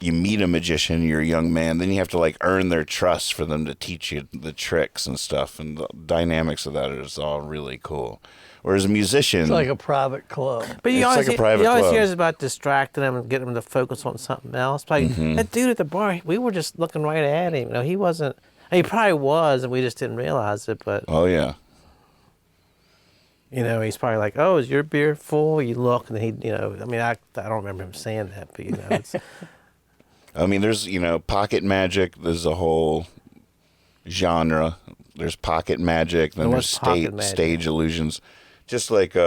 meet a magician, you're a young man, then you have to earn their trust for them to teach you the tricks and stuff. And the dynamics of that is all really cool. Whereas a musician, It's like a private club. But you It's always, like a private you always club. hear about distracting them and getting them to focus on something else. Like that dude at the bar, we were just looking right at him. He wasn't. He probably was, and we just didn't realize it. But oh yeah, he's probably like, "Oh, is your beer full?" You look, and he, I mean, I don't remember him saying that, but it's. I mean, there's pocket magic. There's a whole genre. There's pocket magic. Then there's stage illusions. Just like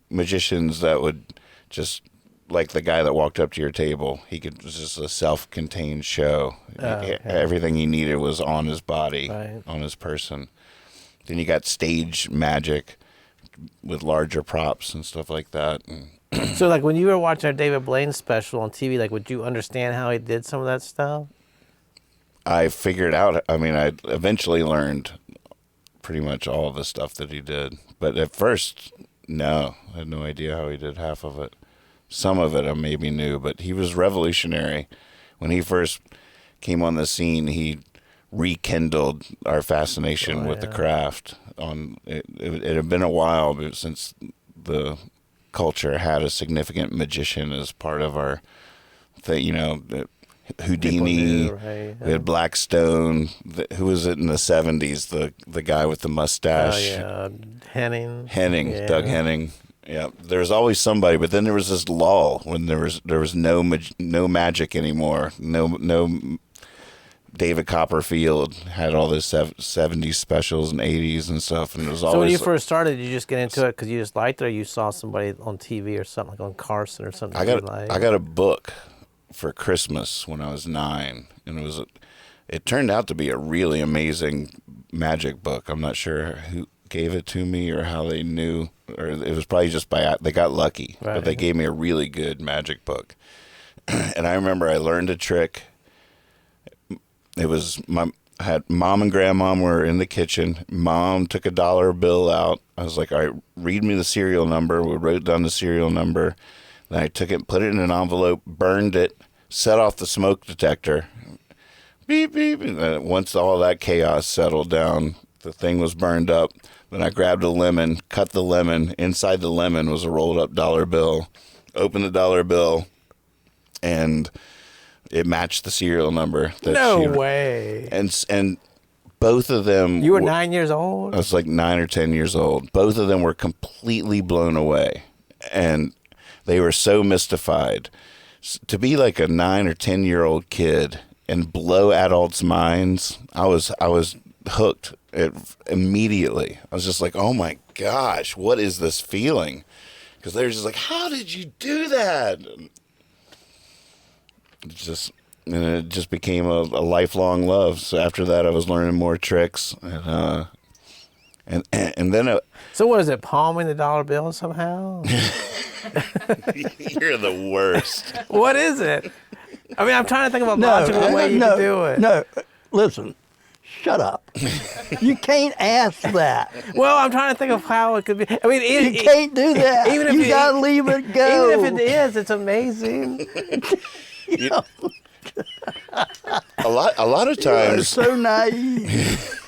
magicians that would just, like the guy that walked up to your table, it was just a self-contained show. Okay. Everything he needed was on his body, Right. on his person. Then you got stage magic with larger props and stuff like that. And So, when you were watching our David Blaine special on TV, would you understand how he did some of that stuff? I figured out, I eventually learned pretty much all of the stuff that he did. But at first, no, I had no idea how he did half of it. Some of it I maybe knew, but he was revolutionary. When he first came on the scene, he rekindled our fascination with the craft. It had been a while since the culture had a significant magician as part of our thing, Houdini, knew, right? we had Blackstone. Who was it in the 70s? The guy with the mustache. Oh, yeah. Henning. Yeah. Doug Henning. Yeah, there was always somebody, but then there was this lull when there was no magic anymore. No. David Copperfield had all this 70s specials and 80s and stuff, and it was always. So when you first started, did you just get into it because you just liked it, or you saw somebody on TV or something, like on Carson or something? I got a book for Christmas when I was 9, and it turned out to be a really amazing magic book. I'm not sure who gave it to me or how they knew, or it was probably just they got lucky, Right. but they gave me a really good magic book. And I remember I learned a trick. It was I had Mom and Grandma were in the kitchen. Mom took a dollar bill out. I was like, all right, read me the serial number. We wrote down the serial number. Then I took it, put it in an envelope, burned it, set off the smoke detector. Beep, beep. And then once all that chaos settled down, the thing was burned up. Then I grabbed a lemon, cut the lemon. Inside the lemon was a rolled up dollar bill. Opened the dollar bill, and it matched the serial number. No way. And both of them. You were 9 years old? I was like 9 or 10 years old. Both of them were completely blown away. And they were so mystified. To be like a 9 or 10-year-old kid and blow adults' minds, I was hooked immediately. I was just like, oh my gosh, what is this feeling? Because they were just like, how did you do that? It just became a lifelong love. So after that, I was learning more tricks, and then. So what is it? Palming the dollar bill somehow? You're the worst. What is it? I mean, I'm trying to think of a logical way you can do it. No, listen, shut up. You can't ask that. Well, I'm trying to think of how it could be. I mean, You can't do that. Even if You gotta leave it go. Even if it is, it's amazing. A lot of You're times. so naive.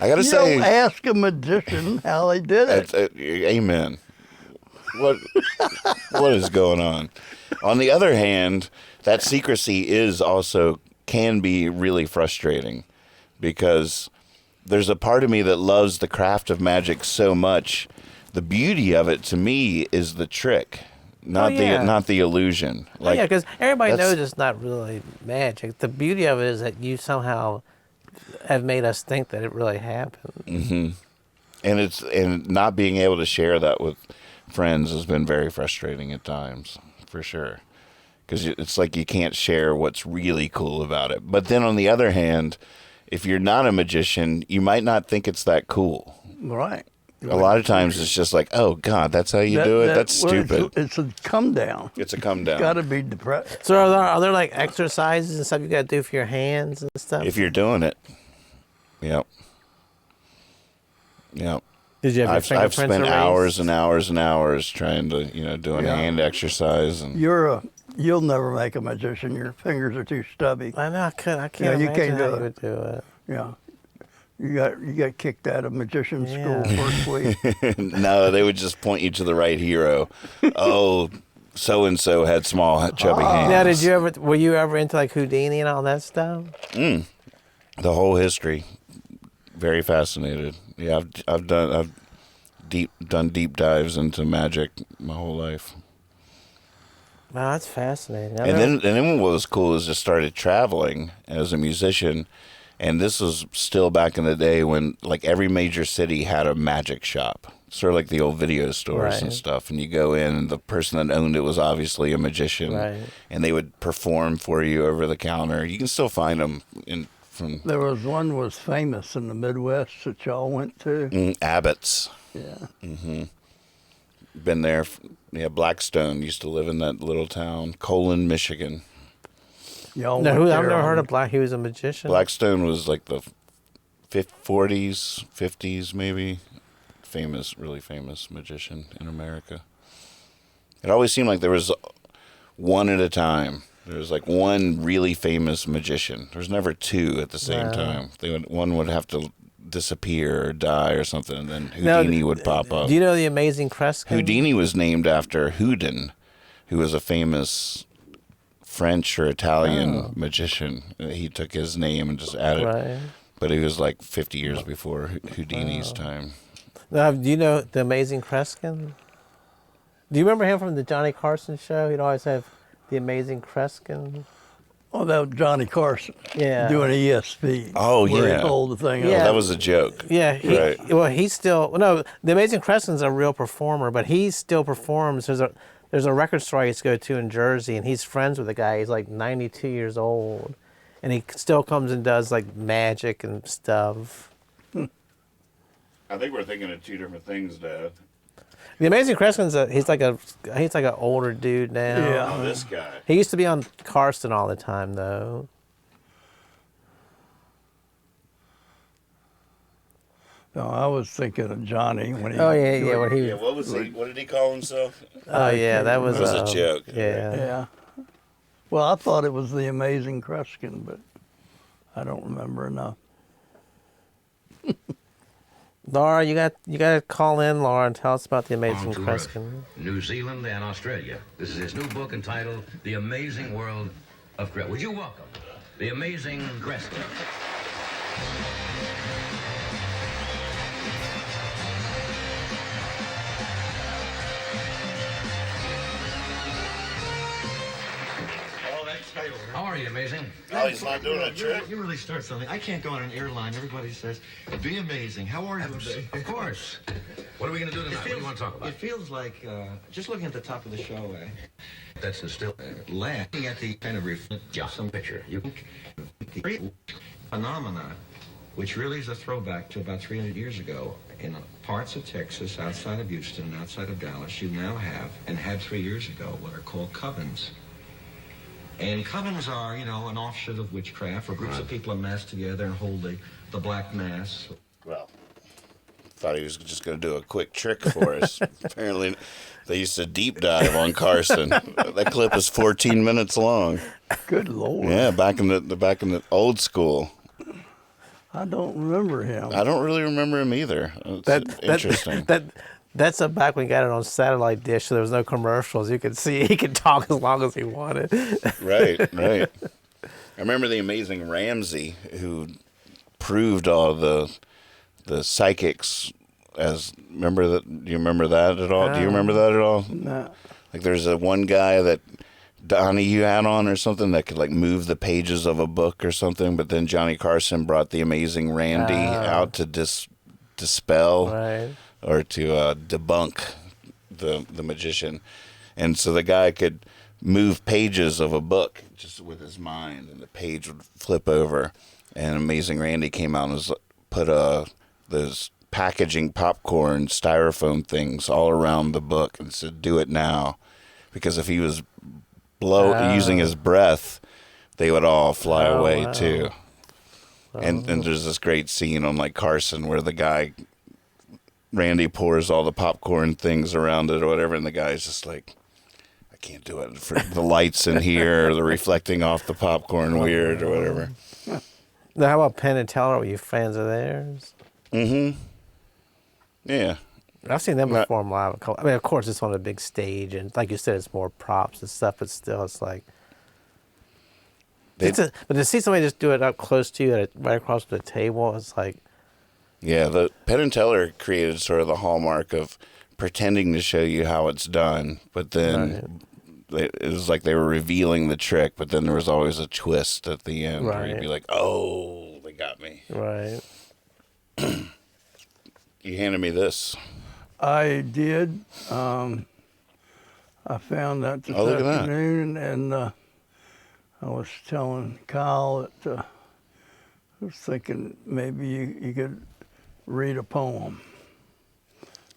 I gotta You say, don't ask a magician how they did it. amen. What is going on? On the other hand, that secrecy can be really frustrating, because there's a part of me that loves the craft of magic so much. The beauty of it to me is the trick, not the illusion. Because everybody knows it's not really magic. The beauty of it is that you somehow have made us think that it really happened. Mm-hmm. And not being able to share that with friends has been very frustrating at times, for sure. Because it's like you can't share what's really cool about it. But then on the other hand, if you're not a magician, you might not think it's that cool. Right. A lot of times it's just like, oh, God, that's how you do it? That's stupid. It's a come down. It's a come down. It's got to be depressed. So are there like exercises and stuff you got to do for your hands and stuff? If you're doing it. Yep. Yep. Did you have I've your spent fingerprints hours erased? and hours and hours trying to, doing a hand exercise. And You'll never make a magician. Your fingers are too stubby. I know. I can't Yeah, you imagine can't do how it. you would do it. Yeah. You got kicked out of magician school first week. No, they would just point you to the right hero. Oh, so and so had small, chubby hands. Now, were you ever into like Houdini and all that stuff? The whole history, very fascinated. Yeah, I've done deep dives into magic my whole life. Wow, that's fascinating. And then what was cool is just started traveling as a musician. And this was still back in the day when like every major city had a magic shop, sort of like the old video stores and stuff. And you go in, and the person that owned it was obviously a magician, and they would perform for you over the counter. You can still find them There was famous in the Midwest that y'all went to. Abbott's. Yeah. Mm-hmm. Been there. Yeah, Blackstone used to live in that little town, Colon, Michigan. Y'all I've never heard of Black. He was a magician. Blackstone was like the 40s, 50s, maybe. Really famous magician in America. It always seemed like there was one at a time. There was like one really famous magician. There was never two at the same time. One would have to disappear or die or something, and then Houdini would pop up. Do you know the Amazing Kreskin? Houdini was named after Houdin, who was a famous French or Italian magician. He took his name and just added, but he was like 50 years before Houdini's time. Now, do you know the Amazing Kreskin? Do you remember him from the Johnny Carson show? He'd always have the Amazing Kreskin. Oh, that was Johnny Carson. Yeah. Doing ESP. Oh, where yeah. He pulled the thing Yeah. up. That was a joke. Yeah. Right. Well, he's still no. The Amazing Kreskin's a real performer, but he still performs. There's a record store I used to go to in Jersey, and he's friends with a guy. He's like 92 years old, and he still comes and does like magic and stuff. I think we're thinking of two different things, Dad. The Amazing Kreskin's he's like an older dude now. Yeah. Oh, this guy. He used to be on Carson all the time, though. No, I was thinking of Johnny when he. Oh yeah. When he. Yeah, what was he? What did he call himself? Oh yeah, that was a joke. Yeah. Yeah. Well, I thought it was the Amazing Kreskin, but I don't remember enough. Laura, you got to call in, Laura, and tell us about the Amazing Kreskin. New Zealand and Australia. This is his new book entitled The Amazing World of Kreskin. Would you welcome The Amazing Kreskin? How are you, Amazing? Oh, he's not doing a trick. You really start something. I can't go on an airline. Everybody says, be amazing. How are you today? Of course. What are we going to do tonight? What do you want to talk about? It feels like, just looking at the top of the show, That's still laughing at the kind of some picture. You phenomena, which really is a throwback to about 300 years ago. In parts of Texas, outside of Houston, outside of Dallas, you now have, and had 3 years ago, what are called covens. And covens are, an offshoot of witchcraft, where groups of people amass together and hold the black mass. Well, thought he was just going to do a quick trick for us. Apparently, they used to deep dive on Carson. That clip is 14 minutes long. Good Lord. Yeah, back in the old school. I don't remember him. I don't really remember him either. It's interesting. That's back when he got it on satellite dish, so there was no commercials. You could see he could talk as long as he wanted. Right. I remember the Amazing Ramsey, who proved all the psychics. Do you remember that at all? Do you remember that at all? No. Like there's one guy that Donnie you had on or something that could like move the pages of a book or something, but then Johnny Carson brought the Amazing Randy out to dispel or to debunk the magician. And so the guy could move pages of a book just with his mind, and the page would flip over. And Amazing Randy came out and put those packaging popcorn styrofoam things all around the book and said, "Do it now," because if he was using his breath, they would all fly away too. And there's this great scene on like Carson where the guy Randy pours all the popcorn things around it or whatever, and the guy's just like, "I can't do it for the lights in here, the reflecting off the popcorn weird or whatever." Now, how about Penn and Teller? Were you fans of theirs? Mm-hmm. Yeah. I've seen them perform live. I mean, of course, it's on a big stage, and like you said, it's more props and stuff, but still, it's like... but to see somebody just do it up close to you, right across the table, it's like... Yeah, the Penn and Teller created sort of the hallmark of pretending to show you how it's done, but then... It was like they were revealing the trick, but then there was always a twist at the end where you'd be like, "Oh, they got me." Right. You handed me this. I did. I found that this afternoon, and I was telling Kyle that I was thinking maybe you could read a poem.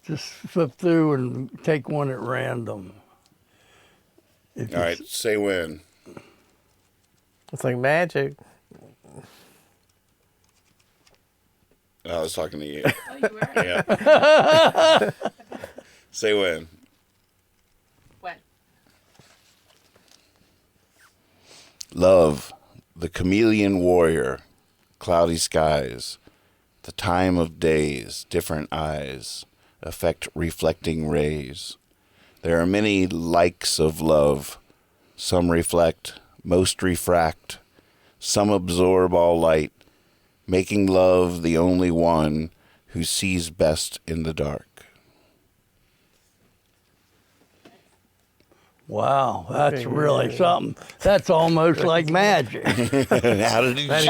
Just flip through and take one at random. All right, say when. It's like magic. I was talking to you. Oh, you were? Yeah. Say when. When? Love, the chameleon warrior, cloudy skies, the time of days, different eyes, affect reflecting rays. There are many likes of love. Some reflect, most refract. Some absorb all light, making love the only one who sees best in the dark. Wow, that's really something. That's almost like magic. How did you do that?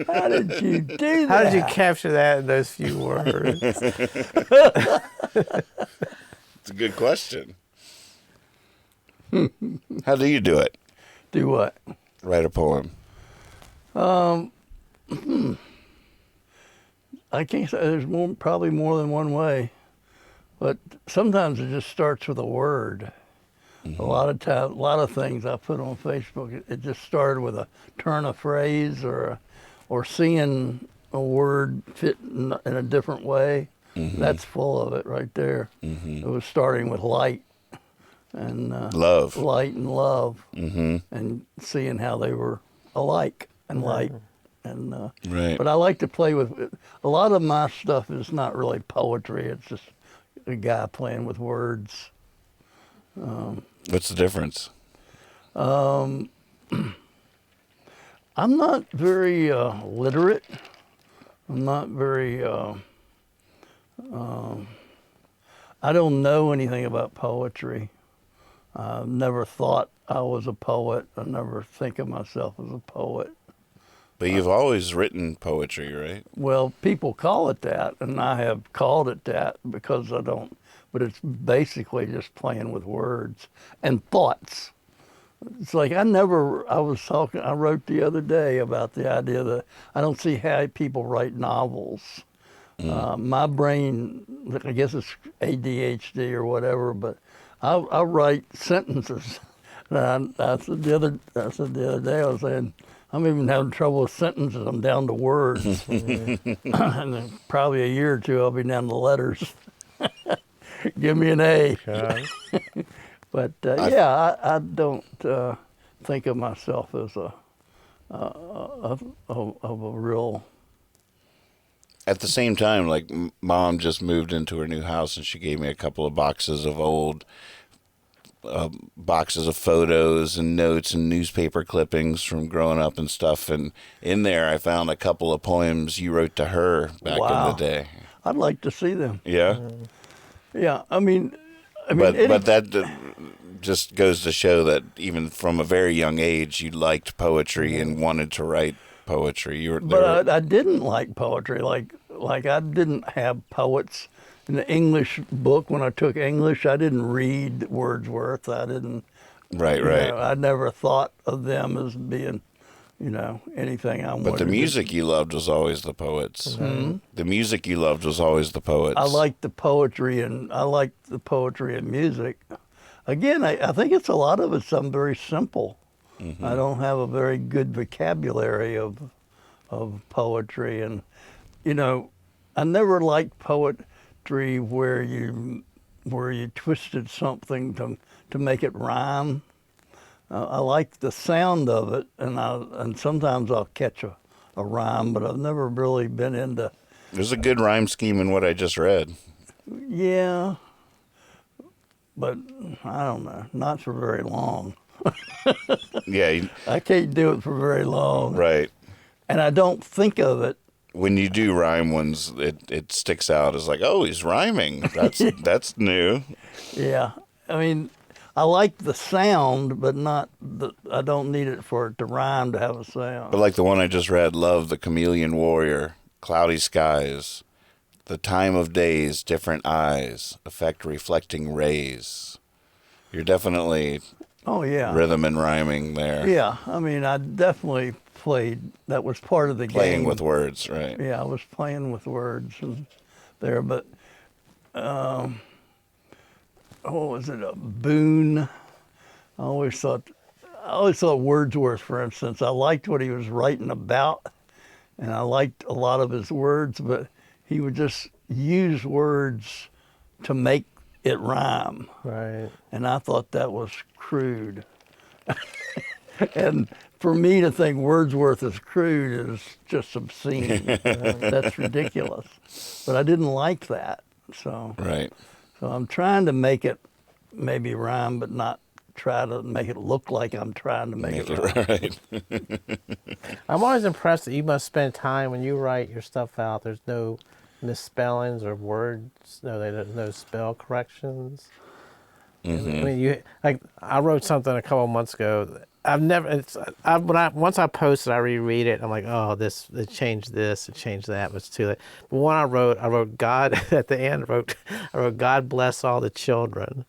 How did you do that? How did you capture that in those few words? It's a good question. How do you do it? Do what? Write a poem. I can't say. There's probably more than one way, but sometimes it just starts with a word. Mm-hmm. A lot of things I put on Facebook, it just started with a turn of phrase or seeing a word fit in a different way. Mm-hmm. That's full of it right there. Mm-hmm. It was starting with light and love, light and love, mm-hmm. and seeing how they were alike and light. And right. But I like to play with a lot of my stuff is not really poetry. It's just a guy playing with words. What's the difference? I'm not very literate. I'm not very. I don't know anything about poetry. I've never thought I was a poet. I never think of myself as a poet. But you've always written poetry, right? Well, people call it that, and I have called it that because I don't. But it's basically just playing with words and thoughts. It's like I wrote the other day about the idea that I don't see how people write novels. My brain, I guess it's ADHD or whatever, but I write sentences. And I said the other day, I was saying, I'm even having trouble with sentences. I'm down to words. And then probably a year or two, I'll be down to letters. Give me an A. But I don't think of myself as a real. At the same time, like Mom just moved into her new house, and she gave me a couple of boxes of old boxes of photos and notes and newspaper clippings from growing up and stuff. And in there, I found a couple of poems you wrote to her back in the day. I'd like to see them. Yeah. Yeah, I mean, but that just goes to show that even from a very young age, you liked poetry and wanted to write poetry. But I didn't like poetry. Like I didn't have poets in the English book when I took English. I didn't read Wordsworth. I didn't. Right. I never thought of them as being, anything I wanted. But the music you loved was always the poets. Mhm. The music you loved was always the poets. I liked the poetry and music. Again, I think it's a lot of it's something very simple. Mm-hmm. I don't have a very good vocabulary of poetry, and I never liked poetry where you twisted something to make it rhyme. I like the sound of it, and sometimes I'll catch a rhyme, but I've never really been into. There's a good rhyme scheme in what I just read. Yeah, but I don't know, not for very long. Yeah. I can't do it for very long. Right. And I don't think of it. When you do rhyme ones, it sticks out as like, oh, he's rhyming. That's new. Yeah, I mean, I like the sound, but I don't need it for it to rhyme to have a sound. But like the one I just read, love the chameleon warrior, cloudy skies, the time of days, different eyes, affect reflecting rays. You're definitely rhythm and rhyming there. Yeah, I mean, I definitely played. That was part of the game. Playing with words, right? Yeah, I was playing with words there, but what was it? A boon. I always thought Wordsworth, for instance. I liked what he was writing about, and I liked a lot of his words, but he would just use words to make it rhyme. Right. And I thought that was crude. And for me to think Wordsworth is crude is just obscene. That's ridiculous. But I didn't like that. So right. So I'm trying to make it maybe rhyme, but not try to make it look like I'm trying to make it rhyme. Right. I'm always impressed that you must spend time when you write your stuff out. There's no misspellings or words. There's no spell corrections. Mm-hmm. I mean, I wrote something a couple months ago. Once I post it, I reread it. I'm like, oh, it changed this, it changed that, but it's too late. But when I wrote God at the end. I wrote God bless all the children,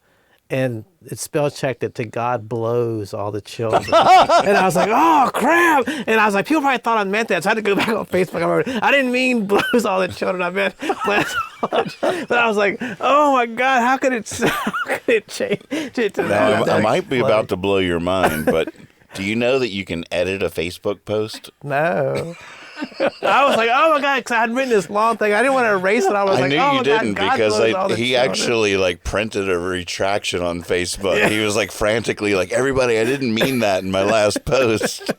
and it spell checked it to God blows all the children. And I was like, oh crap! And I was like, people probably thought I meant that, so I had to go back on Facebook. I didn't mean blows all the children. I meant bless all the children. But I was like, oh my God, how could it change it to Now, that? I might be about to blow your mind, but do you know that you can edit a Facebook post? No. I was like, oh my God, because I had written this long thing. I didn't want to erase it. I knew you didn't because he actually like printed a retraction on Facebook. Yeah. He was like frantically like, everybody, I didn't mean that in my last post.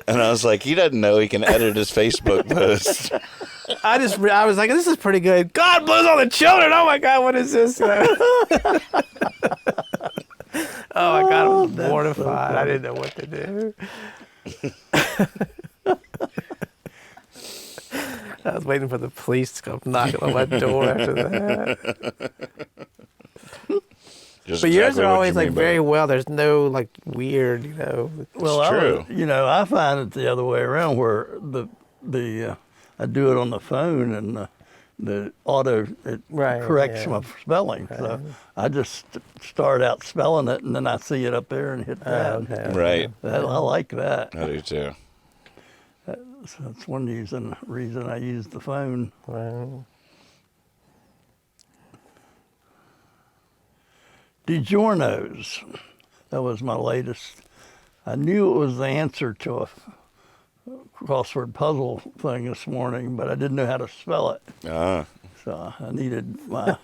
And I was like, he doesn't know he can edit his Facebook post. I was like, this is pretty good. God bless all the children. Oh my God, what is this? Oh my God, I was mortified. So I didn't know what to do. I was waiting for the police to come knocking on my door after that. But yours are always like very well. There's no like weird, Well, I find it the other way around where I do it on the phone and the auto corrects my spelling. Right. So I just start out spelling it and then I see it up there and hit that. Okay. Right. I like that. I do too. That's one reason I use the phone. Wow. DiGiorno's. That was my latest. I knew it was the answer to a crossword puzzle thing this morning, but I didn't know how to spell it. So I needed to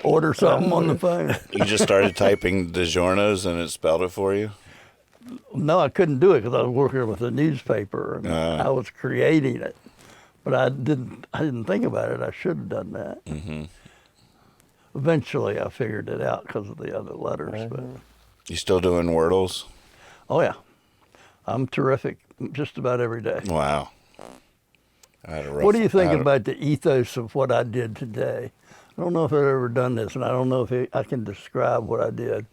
order something on the phone. You just started typing DiGiorno's and it spelled it for you? No, I couldn't do it because I was working with a newspaper and I was creating it, but I didn't think about it. I should have done that. Mm-hmm. Eventually, I figured it out because of the other letters. But you still doing Wordles? Oh yeah, I'm terrific just about every day. Wow. What do you think about the ethos of what I did today? I don't know if I've ever done this, and I don't know if I can describe what I did.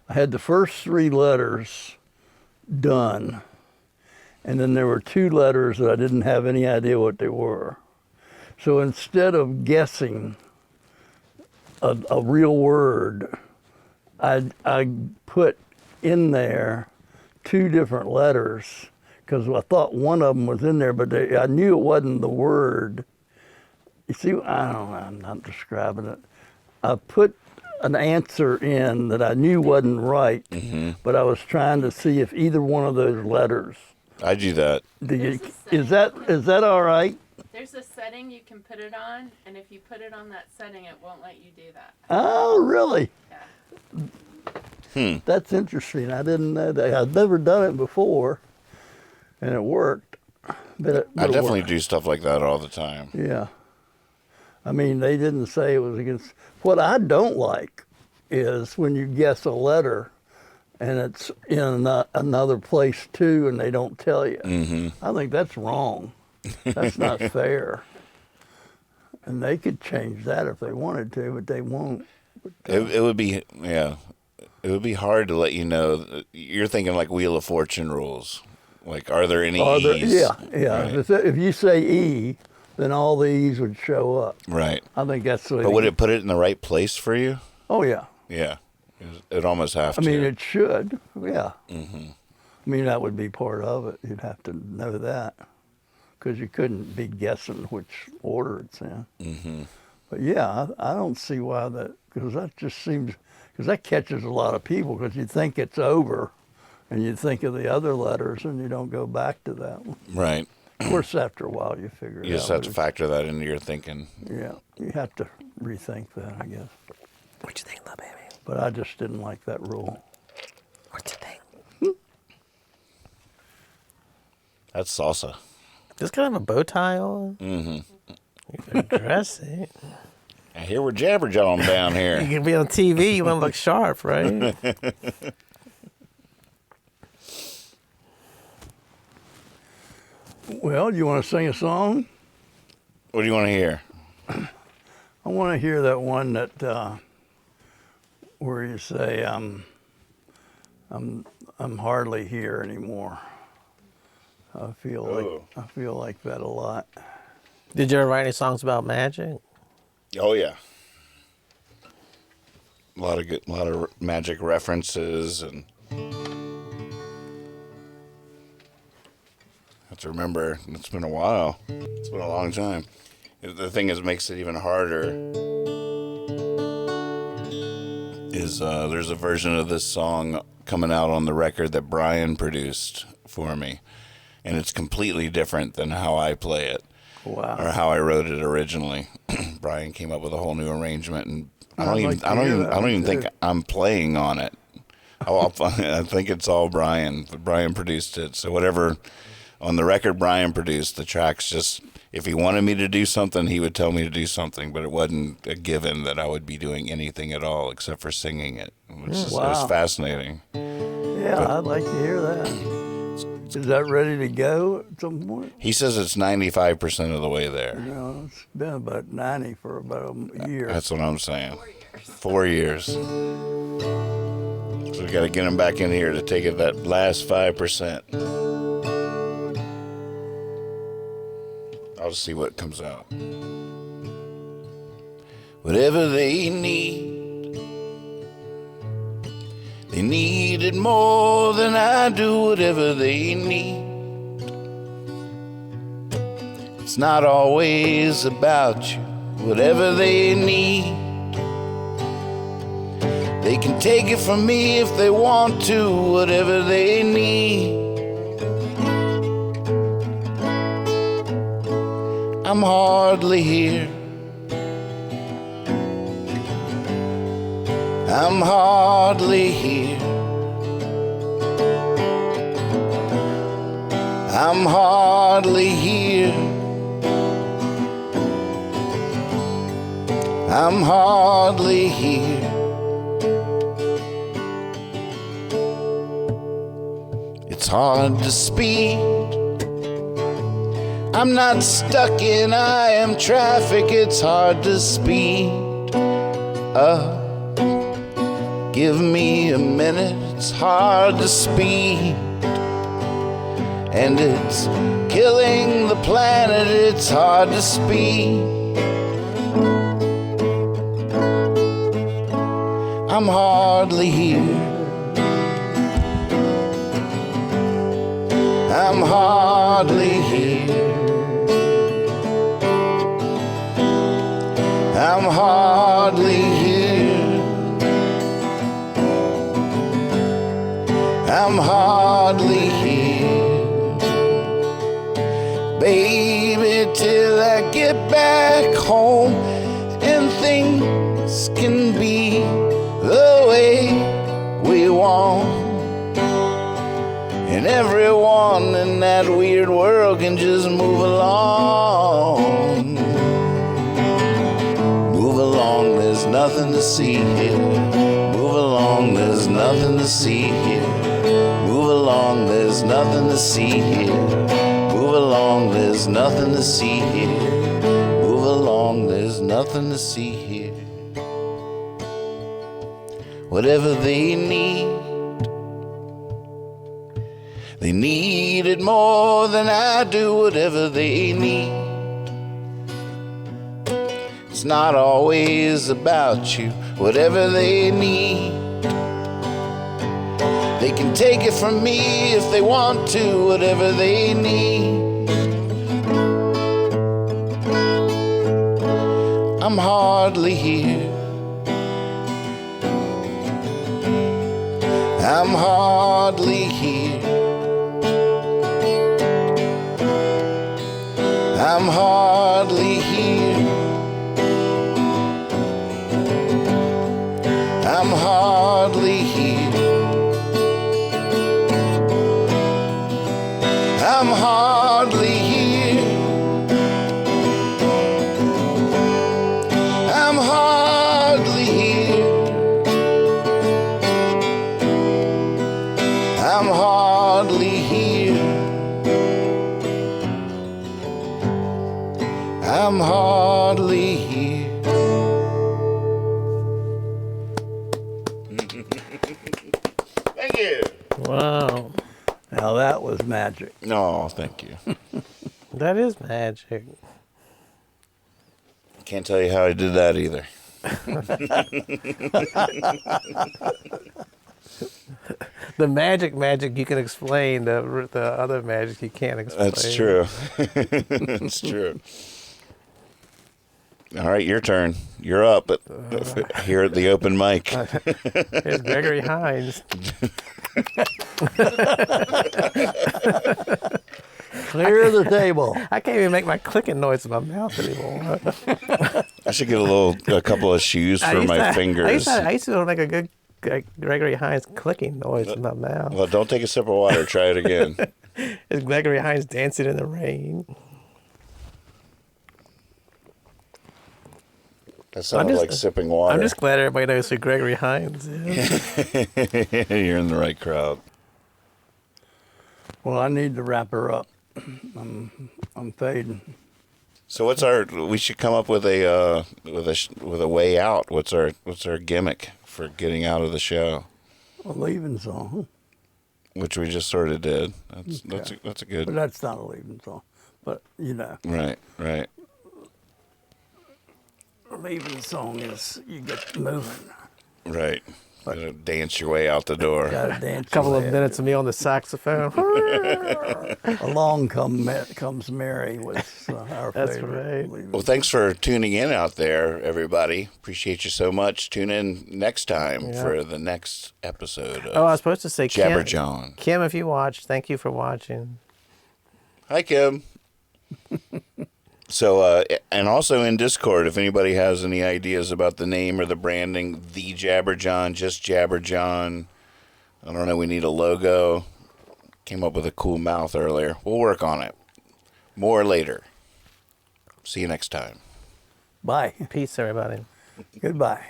I had the first 3 letters done, and then there were 2 letters that I didn't have any idea what they were. So instead of guessing a real word, I put in there 2 different letters because I thought one of them was in there, but I knew it wasn't the word. You see, I'm not describing it. I put an answer in that I knew wasn't right, but I was trying to see if either one of those letters. I do that. Is that all right? There's a setting you can put it on, and if you put it on that setting, it won't let you do that. Oh, really? Yeah. That's interesting. I didn't know that. I've never done it before, and it worked. But I definitely do stuff like that all the time. Yeah. I mean, they didn't say it was against. What I don't like is when you guess a letter and it's in another place too, and they don't tell you. I think that's wrong. That's not fair. And they could change that if they wanted to, but they won't. It would be, yeah. It would be hard to let you know. You're thinking like Wheel of Fortune rules. Like, are there any E's? Yeah. Right. If you say E, then all the E's would show up. Right. I think that's the way. But would it put it in the right place for you? Oh, yeah. Yeah. It almost have to. I mean, it should. Yeah. I mean, that would be part of it. You'd have to know that. Because you couldn't be guessing which order it's in. But yeah, I don't see why that, because that just seems, because that catches a lot of people, because you think it's over, and you think of the other letters, and you don't go back to that one. Right. Of course, after a while, you figure it out. You just have to factor that into your thinking. Yeah, you have to rethink that, I guess. What you think, little baby? But I just didn't like that rule. What you think? That's salsa. This guy have a bow tie on? You're dressy. And here we're jabberjawing down here. You can be on TV. You want to look sharp, right? Well, you want to sing a song? What do you want to hear? I want to hear that one that where you say I'm hardly here anymore. I feel like that a lot. Did you ever write any songs about magic? Oh yeah. A lot of magic references, and I have to remember. It's been a while. It's been a long time. The thing is, makes it even harder. Is there's a version of this song coming out on the record that Brian produced for me, and it's completely different than how I play it. Wow. Or how I wrote it originally. Brian came up with a whole new arrangement, and I don't even think I'm playing on it. I think it's all Brian. Brian produced it. So whatever on the record Brian produced, the tracks just, if he wanted me to do something, he would tell me to do something, but it wasn't a given that I would be doing anything at all except for singing it, which is, it was fascinating. Yeah, I'd like to hear that. Is that ready to go at some point? He says it's 95% of the way there. You know, it's been about 90 for about a year. That's what I'm saying. 4 years. So we got to get him back in here to take it that last 5%. I'll just see what comes out. Whatever they need it more than I do. Whatever they need, it's not always about you. Whatever they need, they can take it from me if they want to. Whatever they need, I'm hardly here. I'm hardly here. I'm hardly here. I'm hardly here. It's hard to speed. I'm not stuck in I am traffic. It's hard to speed. up. Give me a minute, it's hard to speak. And it's killing the planet, it's hard to speak. I'm hardly here. I'm hardly here. I'm hardly here. I'm hardly here. Baby, till I get back home and things can be the way we want. And everyone in that weird world can just move along. Move along, there's nothing to see here. Move along, there's nothing to see here. Move along, there's nothing to see here. Move along, there's nothing to see here. Move along, there's nothing to see here. Whatever they need it more than I do. Whatever they need, it's not always about you. Whatever they need, they can take it from me if they want to. Whatever they need, I'm hardly here. I'm hardly here. I'm hardly here. I'm hardly here. I'm hardly here. I'm hardly here. I'm hardly here. I'm hardly here. Thank you. Wow. Now that was magic. No, thank you. That is magic. Can't tell you how I did that either. The magic you can explain. The other magic you can't explain. That's true. That's true. All right, your turn. You're up here at the open mic. Here's Gregory Hines. Clear the table. I can't even make my clicking noise in my mouth anymore. I should get a couple of shoes for my fingers. I used to make a good Gregory Hines clicking noise in my mouth. Well, don't take a sip of water. Try it again. It's Gregory Hines dancing in the rain. That sounded like sipping water. I'm just glad everybody knows who Gregory Hines is. You're in the right crowd. Well, I need to wrap her up. I'm fading. So we should come up with a way out. What's our gimmick for getting out of the show? A leaving song. Which we just sort of did. That's a good. But that's not a leaving song. But you know. Right. A leaving song is you get moving. Right. Gotta dance your way out the door. Gotta dance. A couple of minutes of me on the saxophone. Along comes Mary was our That's favorite. right. Well, thanks for tuning in out there, everybody. Appreciate you so much. Tune in next time for the next episode of I was supposed to say Jabberjawn. Kim, if you watch, thank you for watching. Hi, Kim. So, and also in Discord, if anybody has any ideas about the name or the branding, the Jabberjawn, just Jabberjawn. I don't know, we need a logo. Came up with a cool mouth earlier. We'll work on it. More later. See you next time. Bye. Peace, everybody. Goodbye.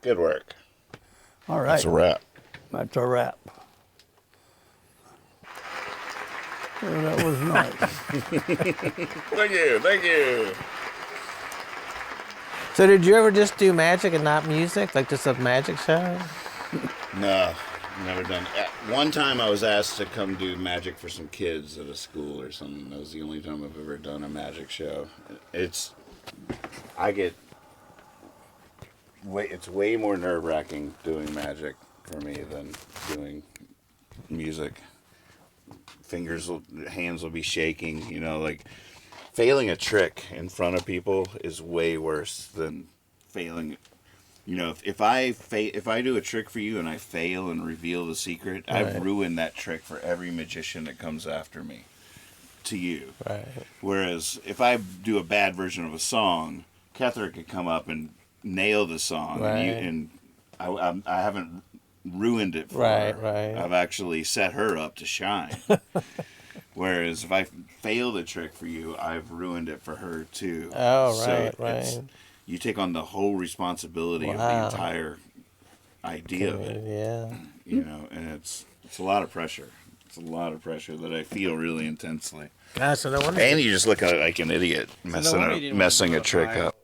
Good work. All right. That's a wrap. That's a wrap. Well, that was nice. Thank you. So did you ever just do magic and not music, like just a magic show? No, never done. One time I was asked to come do magic for some kids at a school or something. That was the only time I've ever done a magic show. It's way more nerve-wracking doing magic for me than doing music. Hands will be shaking, you know, like failing a trick in front of people is way worse than failing. You know, if I do a trick for you and I fail and reveal the secret, Right. I've ruined that trick for every magician that comes after me. To you. Right. Whereas if I do a bad version of a song, Catherine could come up and nail the song, Right. and I haven't ruined it for Right, her. right. I've actually set her up to shine. Whereas if I fail the trick for you, I've ruined it for her too. Oh, So right, it's- right. You take on the whole responsibility of the Wow. entire idea of it. Yeah. You know, and it's a lot of pressure. It's a lot of pressure that I feel really intensely. God, so no wonder. And you just look like an idiot messing a trick up.